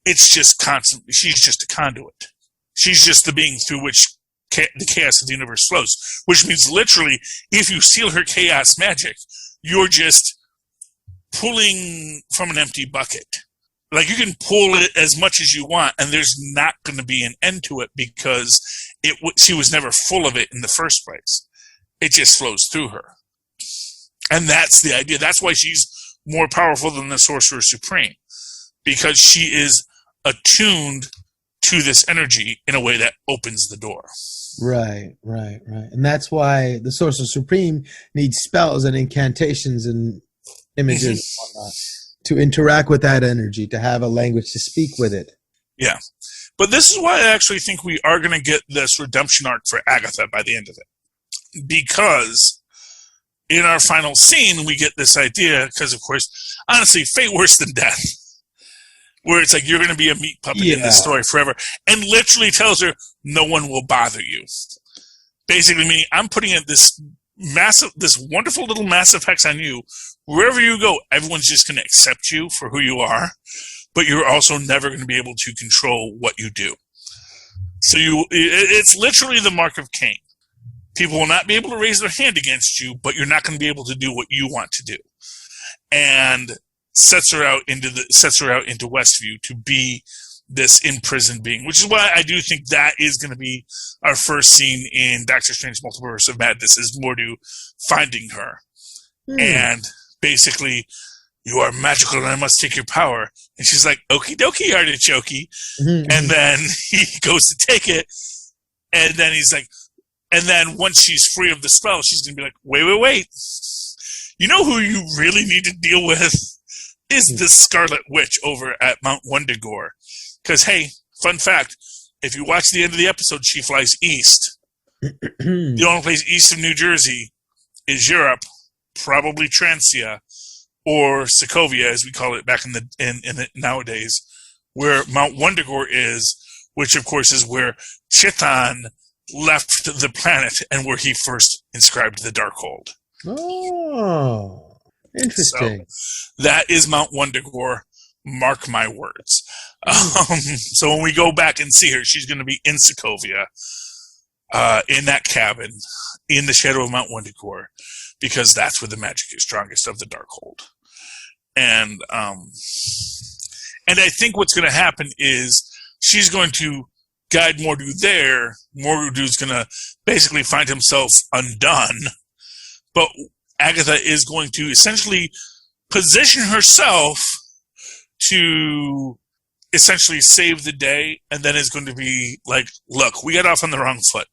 S2: It's just constantly, she's just a conduit. She's just the being through which the chaos of the universe flows. Which means literally, if you steal her chaos magic, you're just pulling from an empty bucket. Like, you can pull it as much as you want, and there's not going to be an end to it because she was never full of it in the first place. It just flows through her. And that's the idea. That's why she's more powerful than the Sorcerer Supreme, because she is attuned to this energy in a way that opens the door.
S3: Right. And that's why the Sorcerer Supreme needs spells and incantations and images and whatnot to interact with that energy, to have a language to speak with it.
S2: Yeah. But this is why I actually think we are going to get this redemption arc for Agatha by the end of it. Because in our final scene, we get this idea, because, of course, honestly, fate worse than death. Where it's like, you're going to be a meat puppet in this story forever. And literally tells her, no one will bother you. Basically meaning, I'm putting in this wonderful little massive hex on you. Wherever you go, everyone's just going to accept you for who you are. But you're also never going to be able to control what you do. So it's literally the mark of Cain. People will not be able to raise their hand against you, but you're not going to be able to do what you want to do. And sets her out into Westview to be this imprisoned being, which is why I do think that is going to be our first scene in Doctor Strange Multiverse of Madness, is Mordo finding her. And basically, you are magical and I must take your power. And she's like, okie dokie, artichoke. And then he goes to take it. And then he's like, and then once she's free of the spell, she's going to be like, wait. You know who you really need to deal with? is the Scarlet Witch over at Mount Wundagore. Because, hey, fun fact, if you watch the end of the episode, she flies east. The only place east of New Jersey is Europe, probably Transia, or Sokovia, as we call it back in the nowadays, where Mount Wundagore is, which of course is where Chiton left the planet and where he first inscribed the Darkhold.
S3: Oh, interesting.
S2: So, that is Mount Wundagore. Mark my words. So when we go back and see her, she's going to be in Sokovia, in that cabin, in the shadow of Mount Wundagore, because that's where the magic is strongest of the Darkhold. And I think what's going to happen is she's going to guide Mordu there. Mordu's going to basically find himself undone. But Agatha is going to essentially position herself to essentially save the day, and then is going to be like, look, we got off on the wrong foot.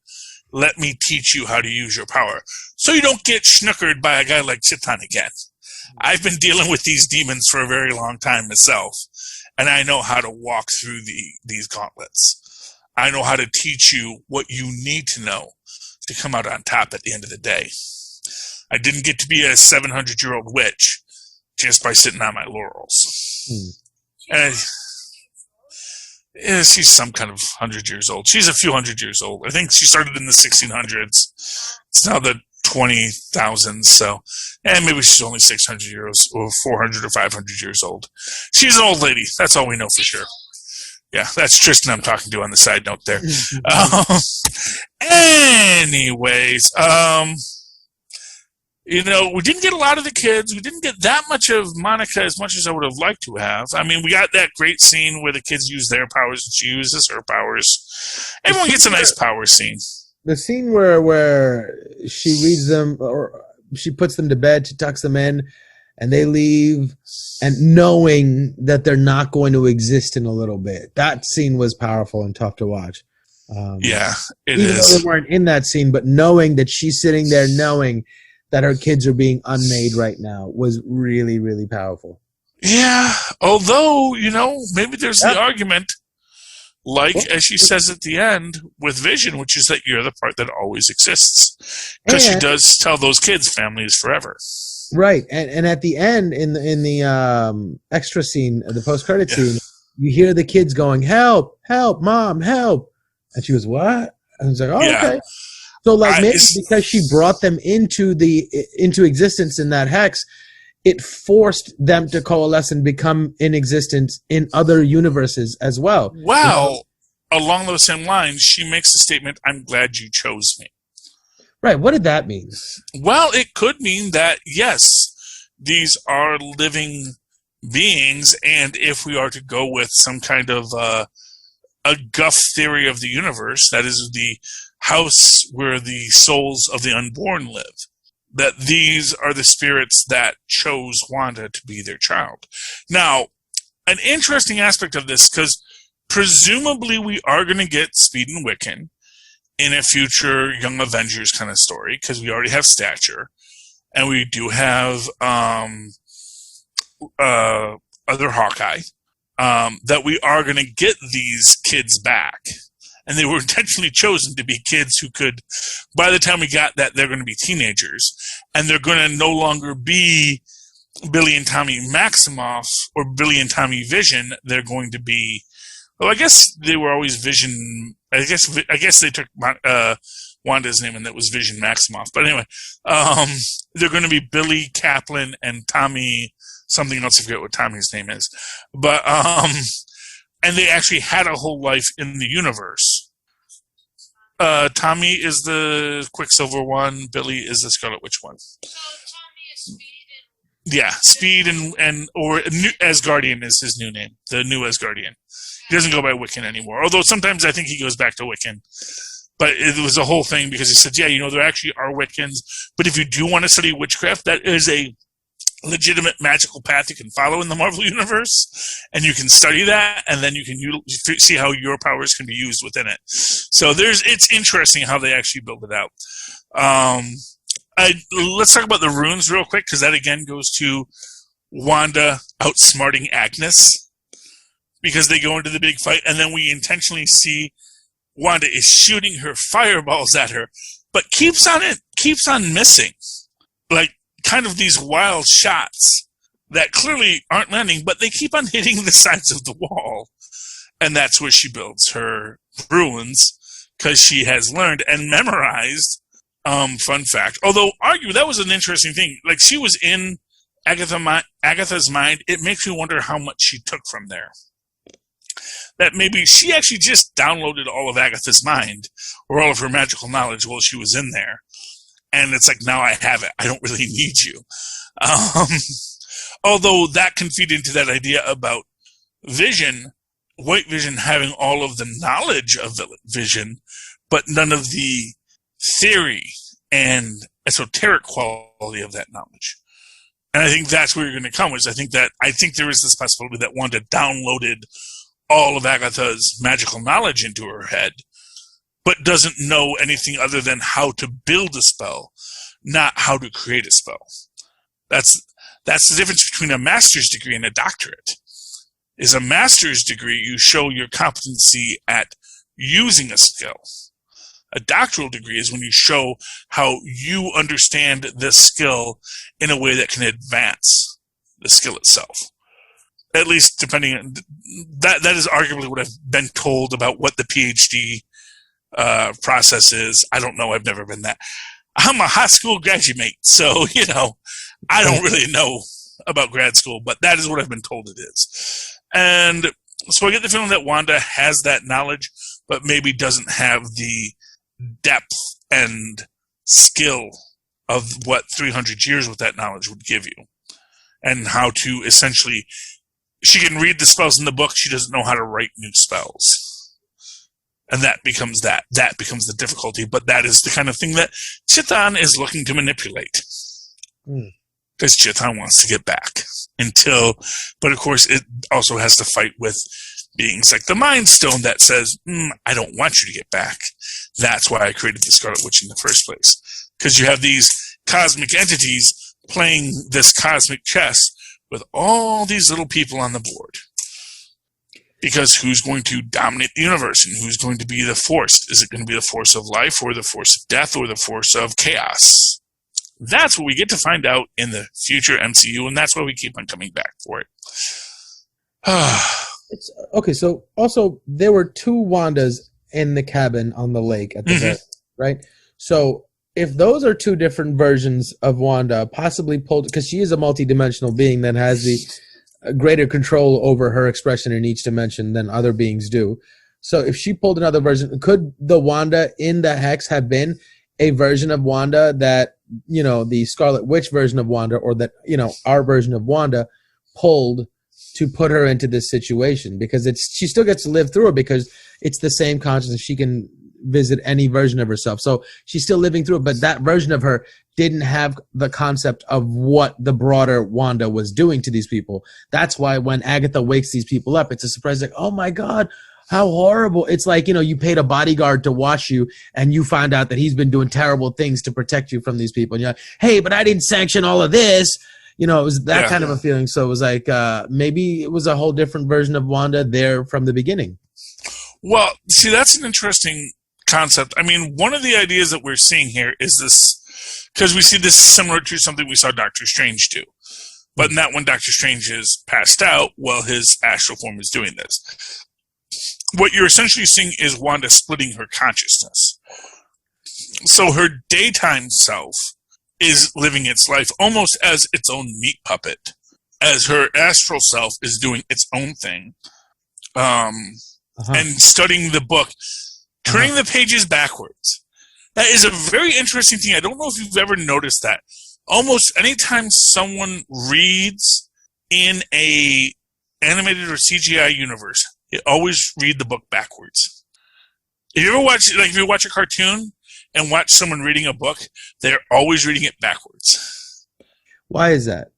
S2: Let me teach you how to use your power so you don't get schnookered by a guy like Chiton again. I've been dealing with these demons for a very long time myself, and I know how to walk through these gauntlets. I know how to teach you what you need to know to come out on top at the end of the day. I didn't get to be a 700-year-old witch just by sitting on my laurels. And she's some kind of 100 years old. She's a few hundred years old. I think she started in the 1600s. It's now the 20,000s, so, and maybe she's only 600 years or 400 or 500 years old. She's an old lady. That's all we know for sure. Yeah, that's Tristan I'm talking to on the side note there. Anyways, we didn't get a lot of the kids. We didn't get that much of Monica as much as I would have liked to have. I mean, we got that great scene where the kids use their powers and she uses her powers. Everyone gets a nice power scene.
S3: The scene where she reads them, or she puts them to bed, she tucks them in, and they leave, and knowing that they're not going to exist in a little bit. That scene was powerful and tough to watch.
S2: Yeah, it
S3: even
S2: is.
S3: Though they weren't in that scene, but knowing that she's sitting there knowing that her kids are being unmade right now was really, really powerful.
S2: Yeah, although, maybe there's the argument, as she says at the end, with Vision, which is that you're the part that always exists. Because she does tell those kids family is forever.
S3: Right, and at the end, in the extra scene, the post-credit scene, you hear the kids going, "Help, help, Mom, help." And she goes, "What?" And it's like, "Oh, okay." So, maybe because she brought them into existence in that hex, it forced them to coalesce and become in existence in other universes as well.
S2: Well, along those same lines, she makes the statement, "I'm glad you chose me."
S3: Right. What did that mean?
S2: Well, it could mean that, yes, these are living beings, and if we are to go with some kind of a guff theory of the universe, that is the house where the souls of the unborn live, that these are the spirits that chose Wanda to be their child. Now, an interesting aspect of this, because presumably we are going to get Speed and Wiccan in a future Young Avengers kind of story, because we already have Stature, and we do have other Hawkeye, that we are going to get these kids back. And they were intentionally chosen to be kids who could, by the time we got that, they're going to be teenagers. And they're going to no longer be Billy and Tommy Maximoff or Billy and Tommy Vision. They're going to be, well, I guess they were always Vision. I guess they took Wanda's name and that was Vision Maximoff. But anyway, they're going to be Billy Kaplan and Tommy something else. I forget what Tommy's name is. But, and they actually had a whole life in the universe. Tommy is the Quicksilver one. Billy is the Scarlet Witch one.
S4: So Tommy is Speed
S2: Yeah, Speed or New Asgardian is his new name. The new Asgardian. He doesn't go by Wiccan anymore. Although sometimes I think he goes back to Wiccan. But it was a whole thing because he said, there actually are Wiccans. But if you do want to study witchcraft, that is a legitimate magical path you can follow in the Marvel Universe, and you can study that, and then you can see how your powers can be used within it. So it's interesting how they actually build it out. Let's talk about the runes real quick, because that again goes to Wanda outsmarting Agnes because they go into the big fight, and then we intentionally see Wanda is shooting her fireballs at her, but keeps on missing. Like, kind of these wild shots that clearly aren't landing, but they keep on hitting the sides of the wall. And that's where she builds her ruins, because she has learned and memorized, fun fact. Although, argue, that was an interesting thing. Like, she was in Agatha's mind. It makes me wonder how much she took from there. That maybe she actually just downloaded all of Agatha's mind, or all of her magical knowledge while she was in there. And it's like, now I have it. I don't really need you. Although that can feed into that idea about Vision, White Vision having all of the knowledge of Vision, but none of the theory and esoteric quality of that knowledge. And I think that's where you're going to come, I think there is this possibility that Wanda downloaded all of Agatha's magical knowledge into her head, but doesn't know anything other than how to build a spell, not how to create a spell. That's the difference between a master's degree and a doctorate. Is a master's degree, you show your competency at using a skill. A doctoral degree is when you show how you understand this skill in a way that can advance the skill itself. At least depending on that is arguably what I've been told about what the PhD process is. I don't know. I've never been that. I'm a high school graduate, so, I don't really know about grad school, but that is what I've been told it is. And so I get the feeling that Wanda has that knowledge, but maybe doesn't have the depth and skill of what 300 years with that knowledge would give you. And how to essentially, she can read the spells in the book, she doesn't know how to write new spells. And that becomes the difficulty, but that is the kind of thing that Chithan is looking to manipulate. Because Chithan wants to get back. But of course it also has to fight with beings like the Mind Stone that says, I don't want you to get back. That's why I created the Scarlet Witch in the first place. Because you have these cosmic entities playing this cosmic chess with all these little people on the board. Because who's going to dominate the universe, and who's going to be the force? Is it going to be the force of life, or the force of death, or the force of chaos? That's what we get to find out in the future MCU, and that's why we keep on coming back for it.
S3: Okay, so also there were two Wandas in the cabin on the lake at the very, right? So if those are two different versions of Wanda, possibly pulled, because she is a multidimensional being that has the greater control over her expression in each dimension than other beings do. So if she pulled another version, could the Wanda in the Hex have been a version of Wanda that, the Scarlet Witch version of Wanda, or that, our version of Wanda pulled to put her into this situation? Because she still gets to live through it, because it's the same consciousness. She can visit any version of herself. So she's still living through it, but that version of her didn't have the concept of what the broader Wanda was doing to these people. That's why when Agatha wakes these people up, it's a surprise, like, oh my God, how horrible. It's like, you paid a bodyguard to watch you, and you find out that he's been doing terrible things to protect you from these people. And you're like, hey, but I didn't sanction all of this. It was that kind of a feeling. So it was like, maybe it was a whole different version of Wanda there from the beginning.
S2: Well, see, that's an interesting concept. I mean, one of the ideas that we're seeing here is this, because we see this similar to something we saw Doctor Strange do. But in that one, Doctor Strange is passed out while his astral form is doing this. What you're essentially seeing is Wanda splitting her consciousness. So her daytime self is living its life almost as its own meat puppet, as her astral self is doing its own thing, and studying the book, turning the pages backwards. That is a very interesting thing. I don't know if you've ever noticed that. Almost anytime someone reads in a animated or CGI universe, they always read the book backwards. If you ever watch a cartoon and watch someone reading a book, they're always reading it backwards.
S3: Why is that?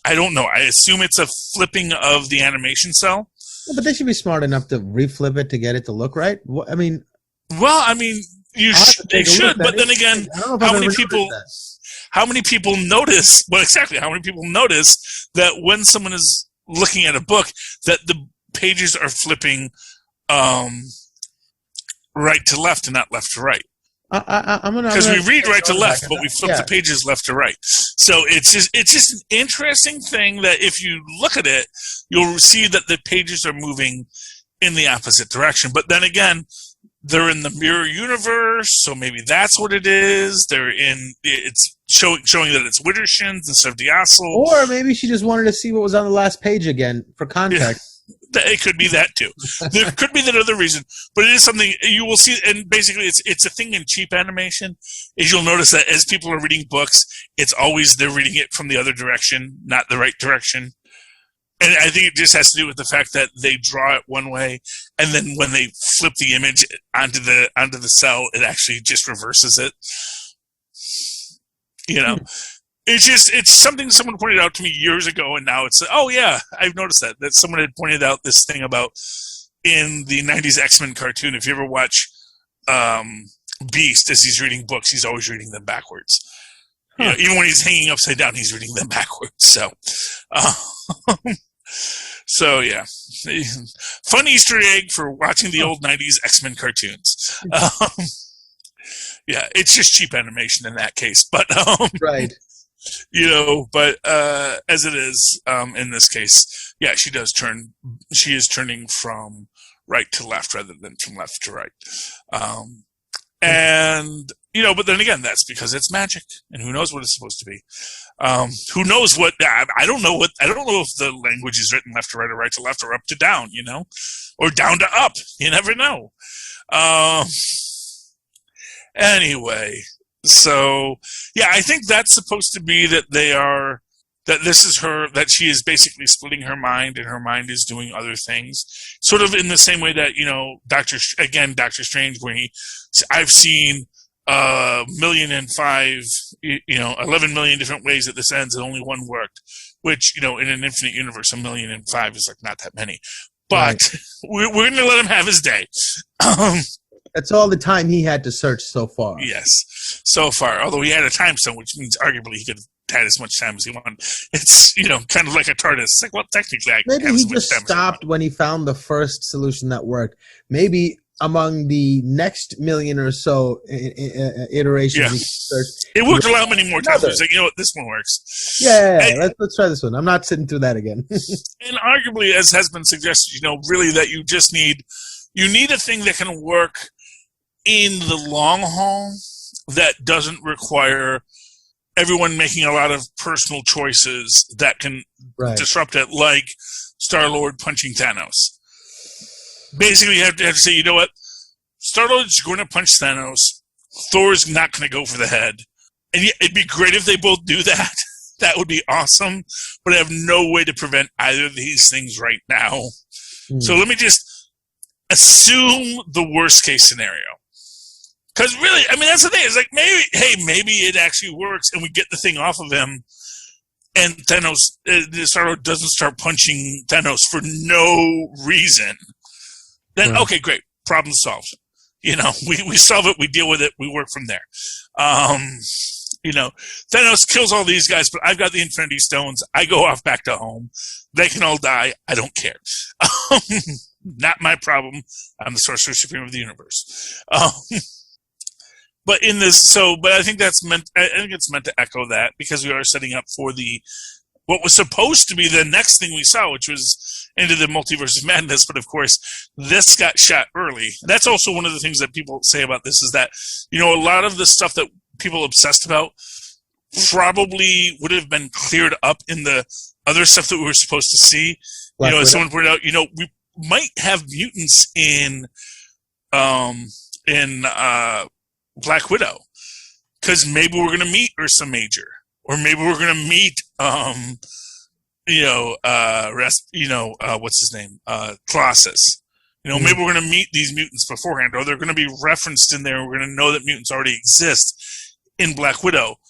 S2: I don't know. I assume it's a flipping of the animation cell.
S3: Yeah, but they should be smart enough to reflip it to get it to look right. They
S2: should. But then again, how many people notice? Well, exactly. How many people notice that when someone is looking at a book, that the pages are flipping right to left and not left to right. Because we read right to left, but we flip the pages left to right. So it's just an interesting thing that if you look at it, you'll see that the pages are moving in the opposite direction. But then again, they're in the mirror universe, so maybe that's what it is. It's showing that it's Widdershins instead of Diassel.
S3: Or maybe she just wanted to see what was on the last page again for context.
S2: Yeah, it could be that too. There could be that other reason, but it is something you will see. And basically, it's a thing in cheap animation. Is you'll notice that as people are reading books, it's always they're reading it from the other direction, not the right direction. And I think it just has to do with the fact that they draw it one way, and then when they flip the image onto the cell, it actually just reverses it. You know, it's something someone pointed out to me years ago, and now it's oh yeah, I've noticed that someone had pointed out this thing about in the '90s X-Men cartoon. If you ever watch Beast as he's reading books, he's always reading them backwards. You know, even when he's hanging upside down, he's reading them backwards. So. So yeah, fun Easter egg for watching the old '90s X-Men cartoons. Yeah, it's just cheap animation in that case, but
S3: right.
S2: You know, but as it is in this case, yeah, she is turning from right to left rather than from left to right. And you know, but then again, that's because it's magic, and who knows what it's supposed to be. Who knows what? I don't know if the language is written left to right or right to left or up to down. You know, or down to up. You never know. Anyway, so yeah, I think that's supposed to be that this is her, that she is basically splitting her mind, and her mind is doing other things, sort of in the same way that, you know, Doctor Strange, where I've seen 1,000,005, 11 million different ways that this ends, and only one worked, which, you know, in an infinite universe, 1,000,005 is like not that many, but right. we're going to let him have his day.
S3: That's all the time he had to search so far.
S2: Yes, so far. Although he had a time stone, which means arguably he could have had as much time as he wanted. It's, you know, kind of like a TARDIS. It's like, well, technically,
S3: maybe he just stopped when he found the first solution that worked. Maybe among the next million or so iterations, he searched,
S2: it worked a lot many more times. He's like, you know what, this one works.
S3: Yeah, let's try this one. I'm not sitting through that again.
S2: And arguably, as has been suggested, you know, really that you just need a thing that can work in the long haul that doesn't require everyone making a lot of personal choices that can disrupt it, like Star-Lord punching Thanos. Basically, you have to say, you know what? Star-Lord's going to punch Thanos. Thor's not going to go for the head. And yeah, it'd be great if they both do that. That would be awesome. But I have no way to prevent either of these things right now. So let me just assume the worst case scenario. Because really, I mean, that's the thing. It's like, maybe it actually works and we get the thing off of him, and Thanos, Star-Lord doesn't start punching Thanos for no reason. Then, okay, great. Problem solved. You know, we solve it, we deal with it, we work from there. You know, Thanos kills all these guys, but I've got the Infinity Stones. I go off back to home. They can all die. I don't care. Not my problem. I'm the Sorcerer Supreme of the universe. But in this, but I think it's meant to echo that, because we are setting up for what was supposed to be the next thing we saw, which was into the Multiverse of Madness. But of course, this got shot early. That's also one of the things that people say about this, is that, you know, a lot of the stuff that people obsessed about probably would have been cleared up in the other stuff that we were supposed to see. You know, as someone pointed out, you know, we might have mutants in Black Widow, because maybe we're going to meet Ursa Major, or maybe we're going to meet what's his name, Colossus. You know, maybe we're going to meet these mutants beforehand, or they're going to be referenced in there. We're going to know that mutants already exist in Black Widow,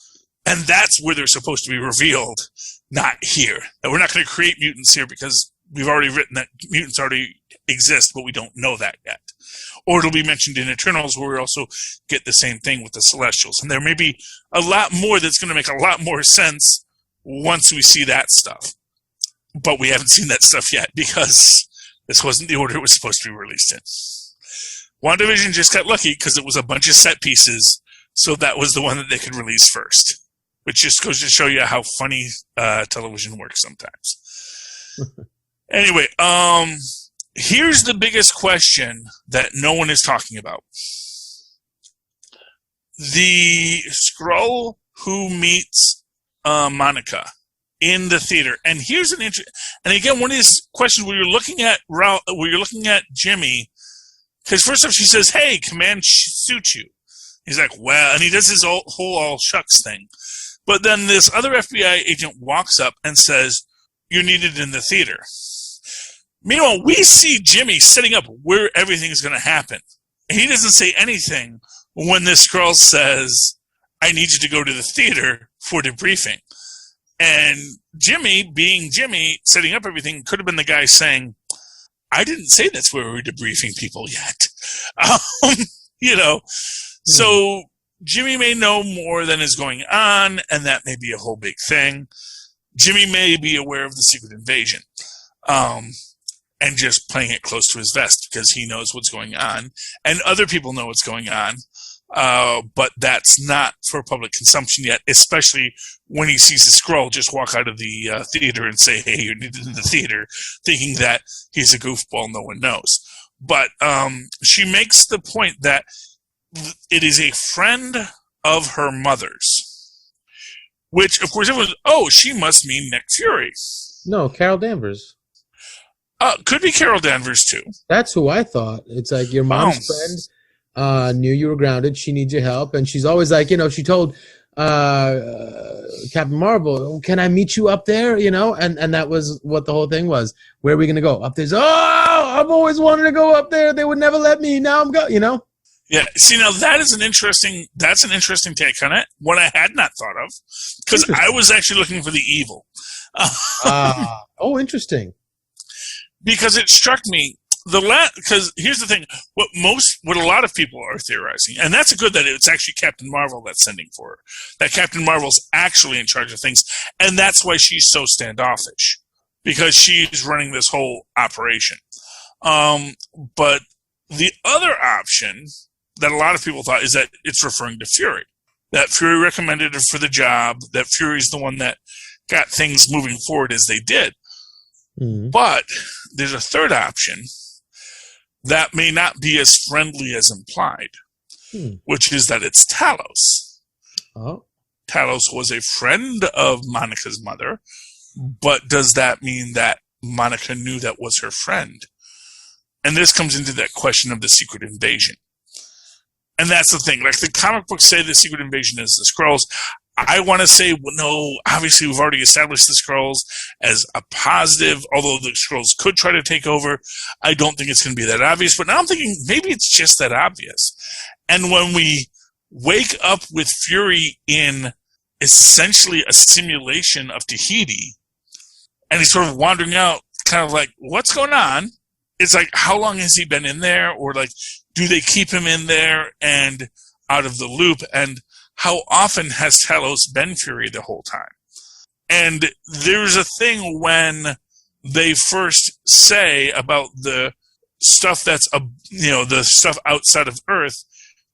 S2: and that's where they're supposed to be revealed, not here. And we're not going to create mutants here because we've already written that mutants already exist, but we don't know that yet. Or it'll be mentioned in Eternals, where we also get the same thing with the Celestials. And there may be a lot more that's going to make a lot more sense once we see that stuff. But we haven't seen that stuff yet because this wasn't the order it was supposed to be released in. WandaVision just got lucky because it was a bunch of set pieces, so that was the one that they could release first. Which just goes to show you how funny television works sometimes. Anyway, here's the biggest question that no one is talking about. The Skrull who meets Monica in the theater, and here's an and again, one of these questions where you're looking at Jimmy, because first off she says, "Hey, command suits you." He's like, "Well," and he does his whole all shucks thing. But then this other FBI agent walks up and says, "You're needed in the theater." Meanwhile, we see Jimmy setting up where everything is going to happen. He doesn't say anything when this girl says, "I need you to go to the theater for debriefing." And Jimmy, being Jimmy, setting up everything, could have been the guy saying, "I didn't say that's where we're debriefing people yet." So Jimmy may know more than is going on, and that may be a whole big thing. Jimmy may be aware of the secret invasion, and just playing it close to his vest because he knows what's going on, and other people know what's going on, but that's not for public consumption yet, especially when he sees the Skrull just walk out of the theater and say, "Hey, you're needed in the theater," thinking that he's a goofball no one knows. But she makes the point that it is a friend of her mother's, which, of course, everyone, she must mean Nick Fury.
S3: No, Carol Danvers.
S2: Could be Carol Danvers, too.
S3: That's who I thought. It's like your mom's friend knew you were grounded. She needs your help. And she's always like, she told Captain Marvel, "Can I meet you up there?" And that was what the whole thing was. Where are we going to go? Up there. I've always wanted to go up there. They would never let me. Now I'm going,
S2: Yeah, see, now that's an interesting take on it, one I had not thought of, because I was actually looking for the evil.
S3: Interesting.
S2: Because it struck me, because here's the thing, what a lot of people are theorizing, and that's good that it's actually Captain Marvel that's sending for her, that Captain Marvel's actually in charge of things, and that's why she's so standoffish, because she's running this whole operation. But the other option that a lot of people thought is that it's referring to Fury. That Fury recommended her for the job, that Fury's the one that got things moving forward as they did. Mm-hmm. But there's a third option that may not be as friendly as implied, which is that it's Talos.
S3: Oh.
S2: Talos was a friend of Monica's mother, but does that mean that Monica knew that was her friend? And this comes into that question of the secret invasion. And that's the thing. Like, the comic books say the secret invasion is the Skrulls. I want to say, no, obviously we've already established the Skrulls as a positive, although the Skrulls could try to take over. I don't think it's going to be that obvious. But now I'm thinking maybe it's just that obvious. And when we wake up with Fury in essentially a simulation of Tahiti, and he's sort of wandering out, kind of like, what's going on? It's like, how long has he been in there? Or like, do they keep him in there and out of the loop? And how often has Talos been Fury the whole time? And there's a thing when they first say about the stuff that's, the stuff outside of Earth,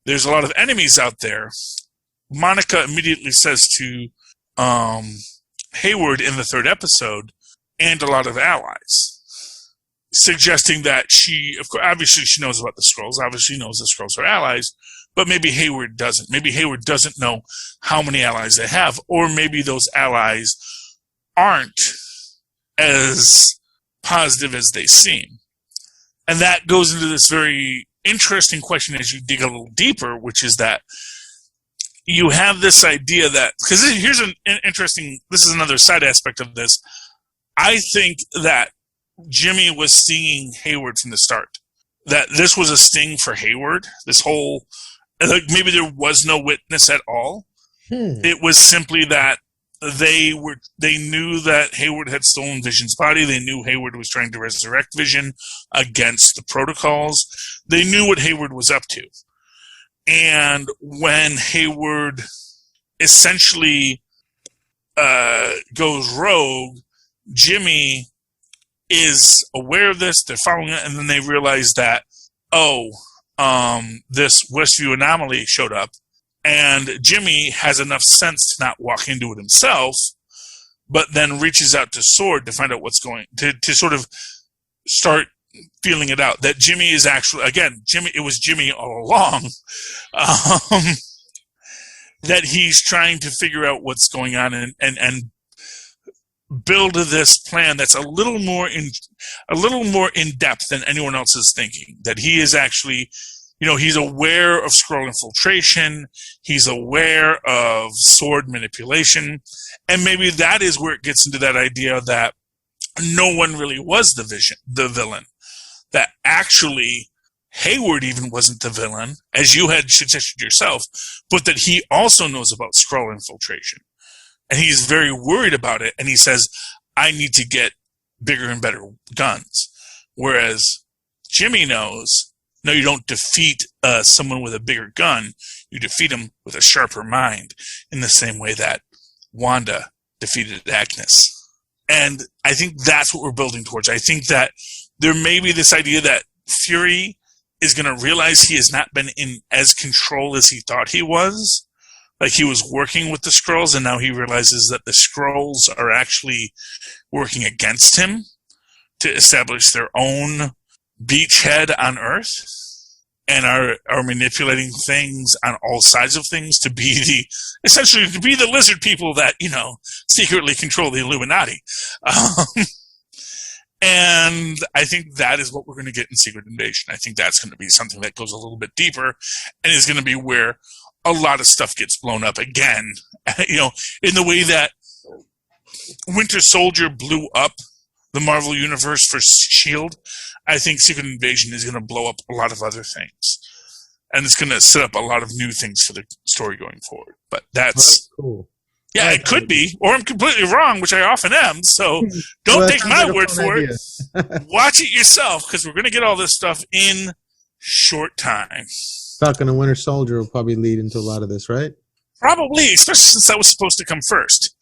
S2: there's a lot of enemies out there. Monica immediately says to Hayward in the third episode, and a lot of allies, suggesting that obviously she knows about the Skrulls, obviously knows the Skrulls are allies, but maybe Hayward doesn't. Maybe Hayward doesn't know how many allies they have, or maybe those allies aren't as positive as they seem. And that goes into this very interesting question as you dig a little deeper, which is that you have this idea that, because here's an interesting, this is another side aspect of this. I think that Jimmy was stinging Hayward from the start. That this was a sting for Hayward. This whole, like, maybe there was no witness at all. It was simply that they knew that Hayward had stolen Vision's body. They knew Hayward was trying to resurrect Vision against the protocols. They knew what Hayward was up to. And when Hayward essentially goes rogue, Jimmy is aware of this, they're following it, and then they realize that, this Westview anomaly showed up, and Jimmy has enough sense to not walk into it himself, but then reaches out to Sword to find out what's going, to sort of start feeling it out. That Jimmy is actually, again, it was Jimmy all along, that he's trying to figure out what's going on and build this plan that's a little more in depth than anyone else is thinking. That he is actually, he's aware of Skrull infiltration, he's aware of Sword manipulation, and maybe that is where it gets into that idea that no one really was the villain. That actually Hayward even wasn't the villain, as you had suggested yourself, but that he also knows about Skrull infiltration. And he's very worried about it, and he says, I need to get bigger and better guns. Whereas Jimmy knows, no, you don't defeat someone with a bigger gun. You defeat him with a sharper mind, in the same way that Wanda defeated Agnes. And I think that's what we're building towards. I think that there may be this idea that Fury is going to realize he has not been in as control as he thought he was. Like he was working with the Skrulls, and now he realizes that the Skrulls are actually working against him to establish their own beachhead on Earth, and are manipulating things on all sides of things to be essentially the lizard people that, secretly control the Illuminati. And I think that is what we're going to get in Secret Invasion. I think that's going to be something that goes a little bit deeper and is going to be where a lot of stuff gets blown up again, in the way that Winter Soldier blew up the Marvel Universe for S.H.I.E.L.D., I think Secret Invasion is going to blow up a lot of other things. And it's going to set up a lot of new things for the story going forward. But that's
S3: cool.
S2: Yeah, it could be. Or I'm completely wrong, which I often am. So don't take my word for it. Watch it yourself, because we're going to get all this stuff in short time.
S3: Falcon and Winter Soldier will probably lead into a lot of this, right?
S2: Probably, especially since that was supposed to come first.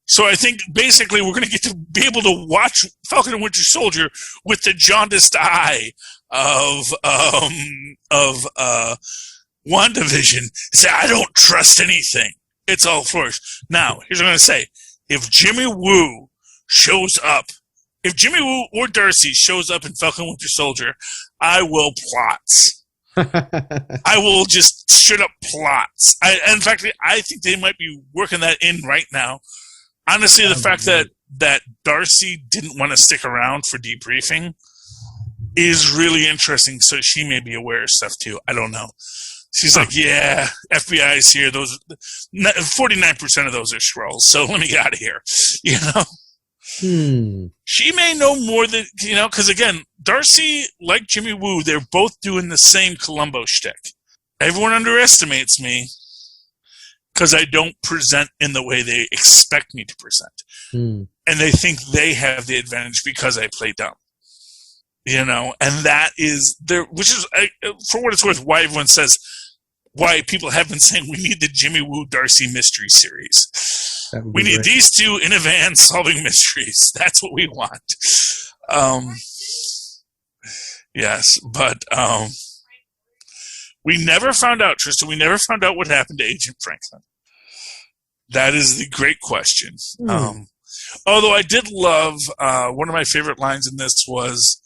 S2: So I think basically we're going to get to be able to watch Falcon and Winter Soldier with the jaundiced eye of WandaVision. Say, I don't trust anything. It's all flourish. Now, here's what I'm going to say. If Jimmy Woo shows up, if Jimmy Woo or Darcy shows up in Falcon and Winter Soldier, I will plot. I will just straight up plots. In fact, I think they might be working that in right now. Honestly, the fact that Darcy didn't want to stick around for debriefing is really interesting. So she may be aware of stuff too. I don't know. She's like, yeah, FBI is here. Those 49% of those are Skrulls. So let me get out of here. She may know more than, because again, Darcy, like Jimmy Woo, they're both doing the same Columbo shtick. Everyone underestimates me because I don't present in the way they expect me to present. And they think they have the advantage because I play dumb. And that is there, which is, for what it's worth, why everyone says, why people have been saying we need the Jimmy Woo Darcy mystery series. We need these two in a van solving mysteries. That's what we want. Yes, but we never found out, Tristan. We never found out what happened to Agent Franklin. That is the great question. Although I did love, one of my favorite lines in this was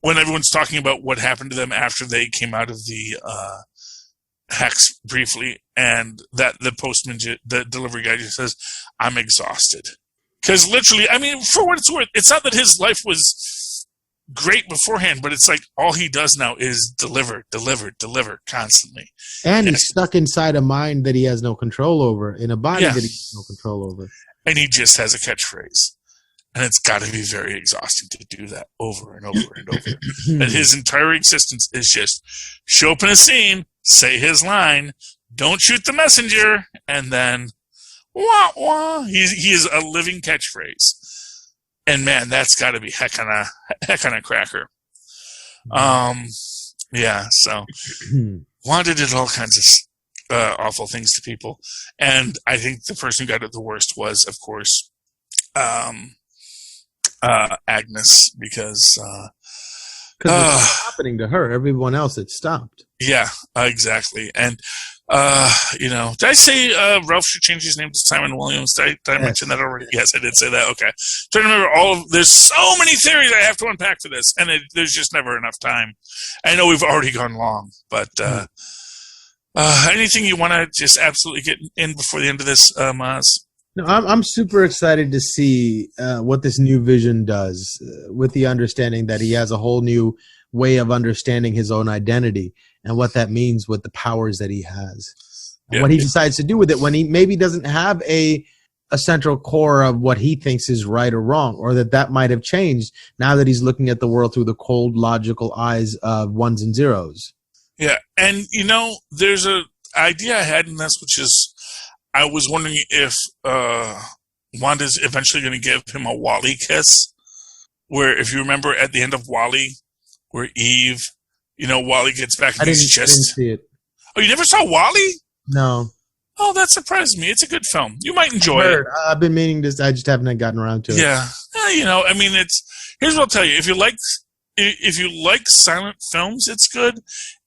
S2: when everyone's talking about what happened to them after they came out of the hex briefly, and that the postman, the delivery guy, just says, I'm exhausted. Because literally, I mean, for what it's worth, it's not that his life was great beforehand, but it's like all he does now is deliver constantly.
S3: And he's stuck inside a mind that he has no control over, in a body that he has no control over.
S2: And he just has a catchphrase. And it's got to be very exhausting to do that over and over and over. And his entire existence is just show up in a scene, say his line, don't shoot the messenger, and then wah wah. He is a living catchphrase. And man, that's got to be heck on a cracker. Yeah. So Wanda did all kinds of awful things to people, and I think the person who got it the worst was, of course, Agnes because
S3: it's happening to her. Everyone else, it stopped.
S2: Yeah, exactly. And did I say Ralph should change his name to Simon Williams? Did I mention that already? Yes, I did say that. Okay. Trying to remember there's so many theories I have to unpack for this, and there's just never enough time. I know we've already gone long, but anything you want to just absolutely get in before the end of this, Mozz?
S3: No, I'm super excited to see what this new Vision does with the understanding that he has a whole new way of understanding his own identity and what that means with the powers that he has. And what he decides to do with it when he maybe doesn't have a central core of what he thinks is right or wrong, or that might have changed now that he's looking at the world through the cold, logical eyes of ones and zeros.
S2: Yeah, and there's an idea I had in this, which is I was wondering if Wanda's eventually going to give him a Wally kiss, where if you remember at the end of Wally, where Eve, Wally gets back in his chest.
S3: I didn't see it.
S2: Oh, you never saw Wally?
S3: No.
S2: Oh, that surprised me. It's a good film. You might enjoy it.
S3: I've been meaning to. I just haven't gotten around to it.
S2: Yeah. Here's what I'll tell you. If you like silent films, it's good.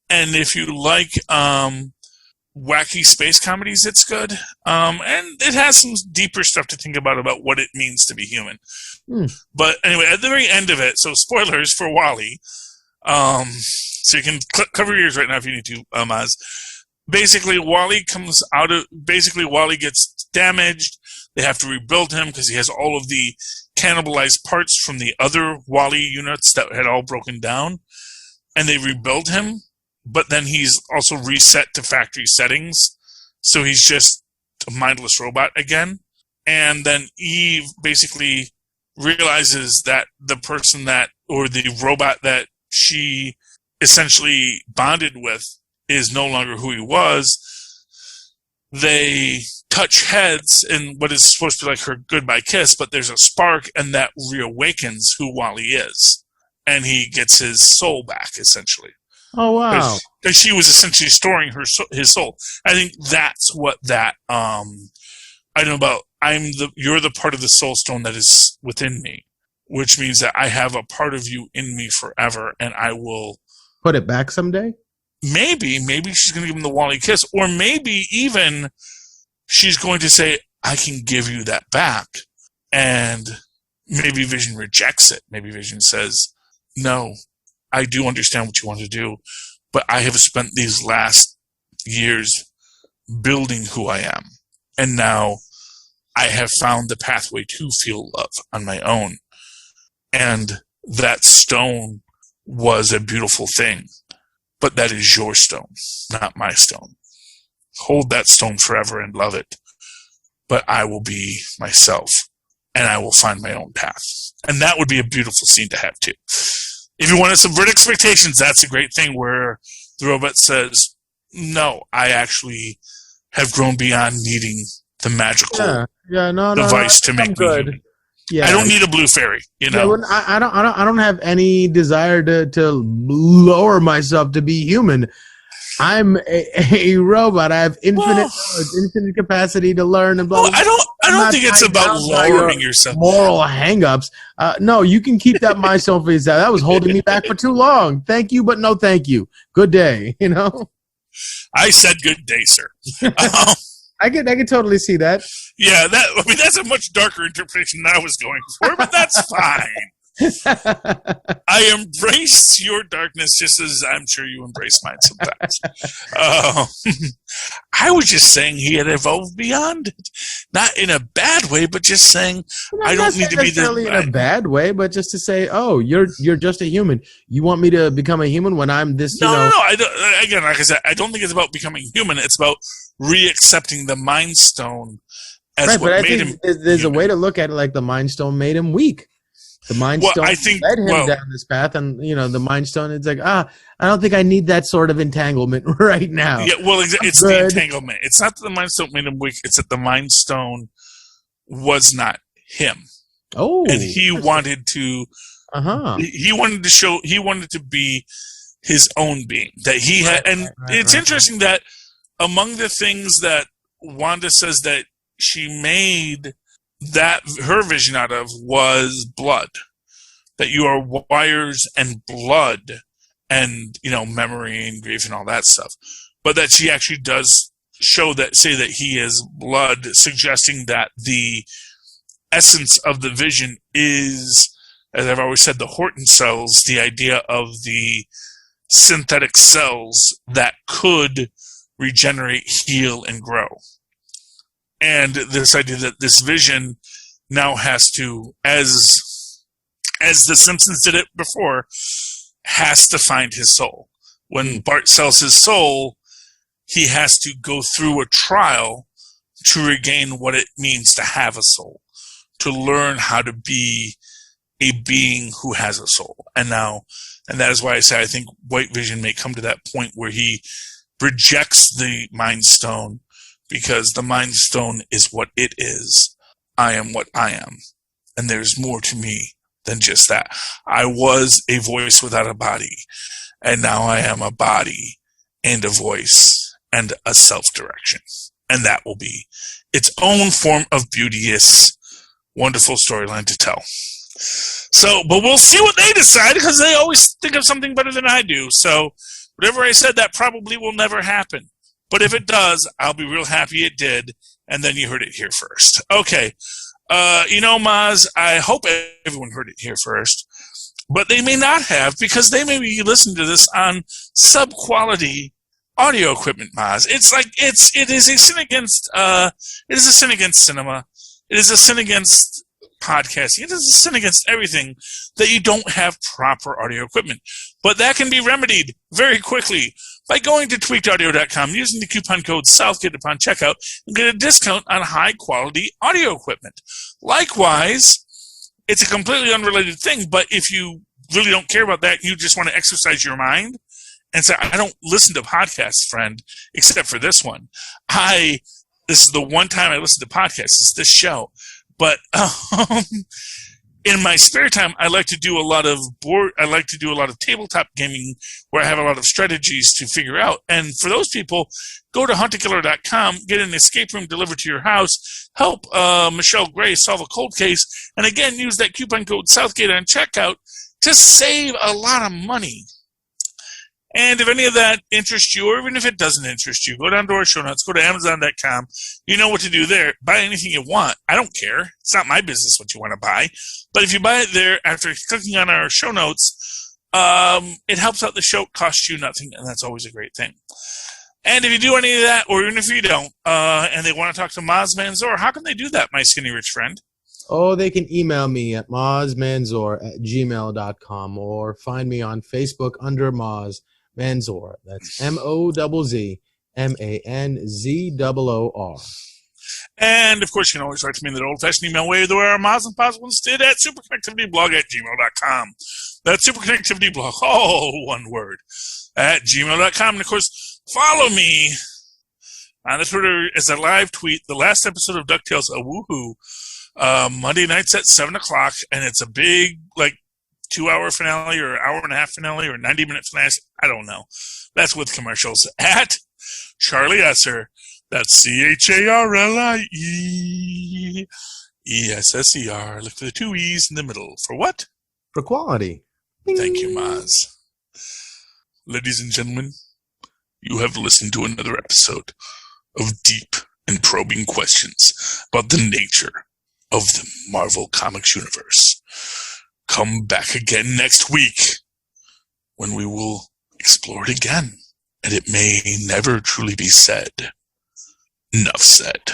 S2: And if you like wacky space comedies, it's good. And it has some deeper stuff to think about what it means to be human. But anyway, at the very end of it, so spoilers for Wally. So you can cover your ears right now if you need to, Mozz. Basically, Wally gets damaged. They have to rebuild him because he has all of the cannibalized parts from the other Wally units that had all broken down. And they rebuild him, but then he's also reset to factory settings. So he's just a mindless robot again. And then Eve basically realizes that the person or the robot that she essentially bonded with is no longer who he was. They touch heads in what is supposed to be like her goodbye kiss, but there's a spark, and that reawakens who Wally is. And he gets his soul back, essentially.
S3: Oh, wow.
S2: Because she was essentially storing his soul. I think that's what that, I know about, you're the part of the soul stone that is within me, which means that I have a part of you in me forever, and I will
S3: put it back someday? Maybe
S2: she's going to give him the Wally kiss, or maybe even she's going to say, I can give you that back. And maybe Vision rejects it. Maybe Vision says, no, I do understand what you want to do, but I have spent these last years building who I am. And now I have found the pathway to feel love on my own. And that stone was a beautiful thing. But that is your stone, not my stone. Hold that stone forever and love it. But I will be myself, and I will find my own path. And that would be a beautiful scene to have, too. If you want to subvert expectations, that's a great thing where the robot says, no, I actually have grown beyond needing the magical device to make me human. Yeah. I don't need a blue fairy,
S3: Yeah, I don't have any desire to lower myself to be human. I'm a robot. I have infinite capacity to learn and blah.
S2: Well, I don't think it's about lowering yourself.
S3: Moral hangups. No, you can keep that myself. That was holding me back for too long. Thank you, but no, thank you. Good day.
S2: I said good day, sir.
S3: I can totally see that.
S2: Yeah, that's a much darker interpretation than I was going for, but that's fine. I embrace your darkness just as I'm sure you embrace mine sometimes. I was just saying he had evolved beyond it. Not in a bad way, but just saying I don't need to be
S3: in a bad way, but just to say, oh, you're just a human. You want me to become a human when I'm this?
S2: No. I don't, again, like I said, I don't think it's about becoming human. It's about re-accepting the Mind Stone as what made him.
S3: There's human. A way to look at it, like the Mind Stone made him weak. The Mind Stone led him down this path, and the Mind Stone. It's like, I don't think I need that sort of entanglement right now.
S2: Yeah, well, it's the entanglement. It's not that the Mind Stone made him weak. It's that the Mind Stone was not him.
S3: Oh,
S2: and he wanted to. He wanted to show. He wanted to be his own being that he had, and it's interesting that among the things that Wanda says that she made that her vision out of was blood. That you are wires and blood and, memory and grief and all that stuff. But that she actually does say that he is blood, suggesting that the essence of the vision is, as I've always said, the Horton cells, the idea of the synthetic cells that could regenerate, heal, and grow. And this idea that this vision now has to, as the Simpsons did it before, has to find his soul. When Bart sells his soul, he has to go through a trial to regain what it means to have a soul, to learn how to be a being who has a soul. And that is why I say I think White Vision may come to that point where he rejects the Mind Stone, because the Mind Stone is what it is. I am what I am. And there's more to me than just that. I was a voice without a body, and now I am a body and a voice and a self-direction. And that will be its own form of beauteous, wonderful storyline to tell. So, but we'll see what they decide, because they always think of something better than I do. So, whatever I said, that probably will never happen. But if it does, I'll be real happy it did, and then you heard it here first. Okay. Mozz, I hope everyone heard it here first, but they may not have, because they may be listening to this on sub-quality audio equipment, Mozz. It is a sin against cinema. It is a sin against podcasting. It is a sin against everything that you don't have proper audio equipment. But that can be remedied very quickly by going to tweakedaudio.com, using the coupon code Southgate upon checkout, and get a discount on high-quality audio equipment. Likewise, it's a completely unrelated thing, but if you really don't care about that, you just want to exercise your mind and say, I don't listen to podcasts, friend, except for this one. This is the one time I listen to podcasts. It's this show. But in my spare time, I like to do a lot of tabletop gaming, where I have a lot of strategies to figure out. And for those people, go to huntakiller.com, get an escape room delivered to your house, help Michelle Gray solve a cold case, and again, use that coupon code Southgate on checkout to save a lot of money. And if any of that interests you, or even if it doesn't interest you, go down to our show notes, go to Amazon.com. You know what to do there. Buy anything you want. I don't care. It's not my business what you want to buy. But if you buy it there after clicking on our show notes, it helps out the show. It costs you nothing, and that's always a great thing. And if you do any of that, or even if you don't, and they want to talk to Mozz Manzor, how can they do that, my skinny rich friend?
S3: Oh, they can email me at mozzmanzor@gmail.com, or find me on Facebook under Mozz Manzor. That's MOZZMANZOOR.
S2: And, of course, you can always write to me in that old-fashioned email way, the way our Mozz and Paz once did, at superconnectivityblog@gmail.com. That's superconnectivityblog, all one word, at gmail.com. And, of course, follow me on the Twitter as a live tweet the last episode of DuckTales, a woohoo, Monday nights at 7 o'clock, and it's a big, 2-hour finale, or hour-and-a-half finale, or 90-minute finale. I don't know. That's with commercials. At Charlie Esser. That's CharlieEsser. Look for the 2 E's in the middle. For what?
S3: For quality.
S2: Thank you, Mozz. Ladies and gentlemen, you have listened to another episode of deep and probing questions about the nature of the Marvel Comics universe. Come back again next week, when we will explore it again, and it may never truly be said. Enough said.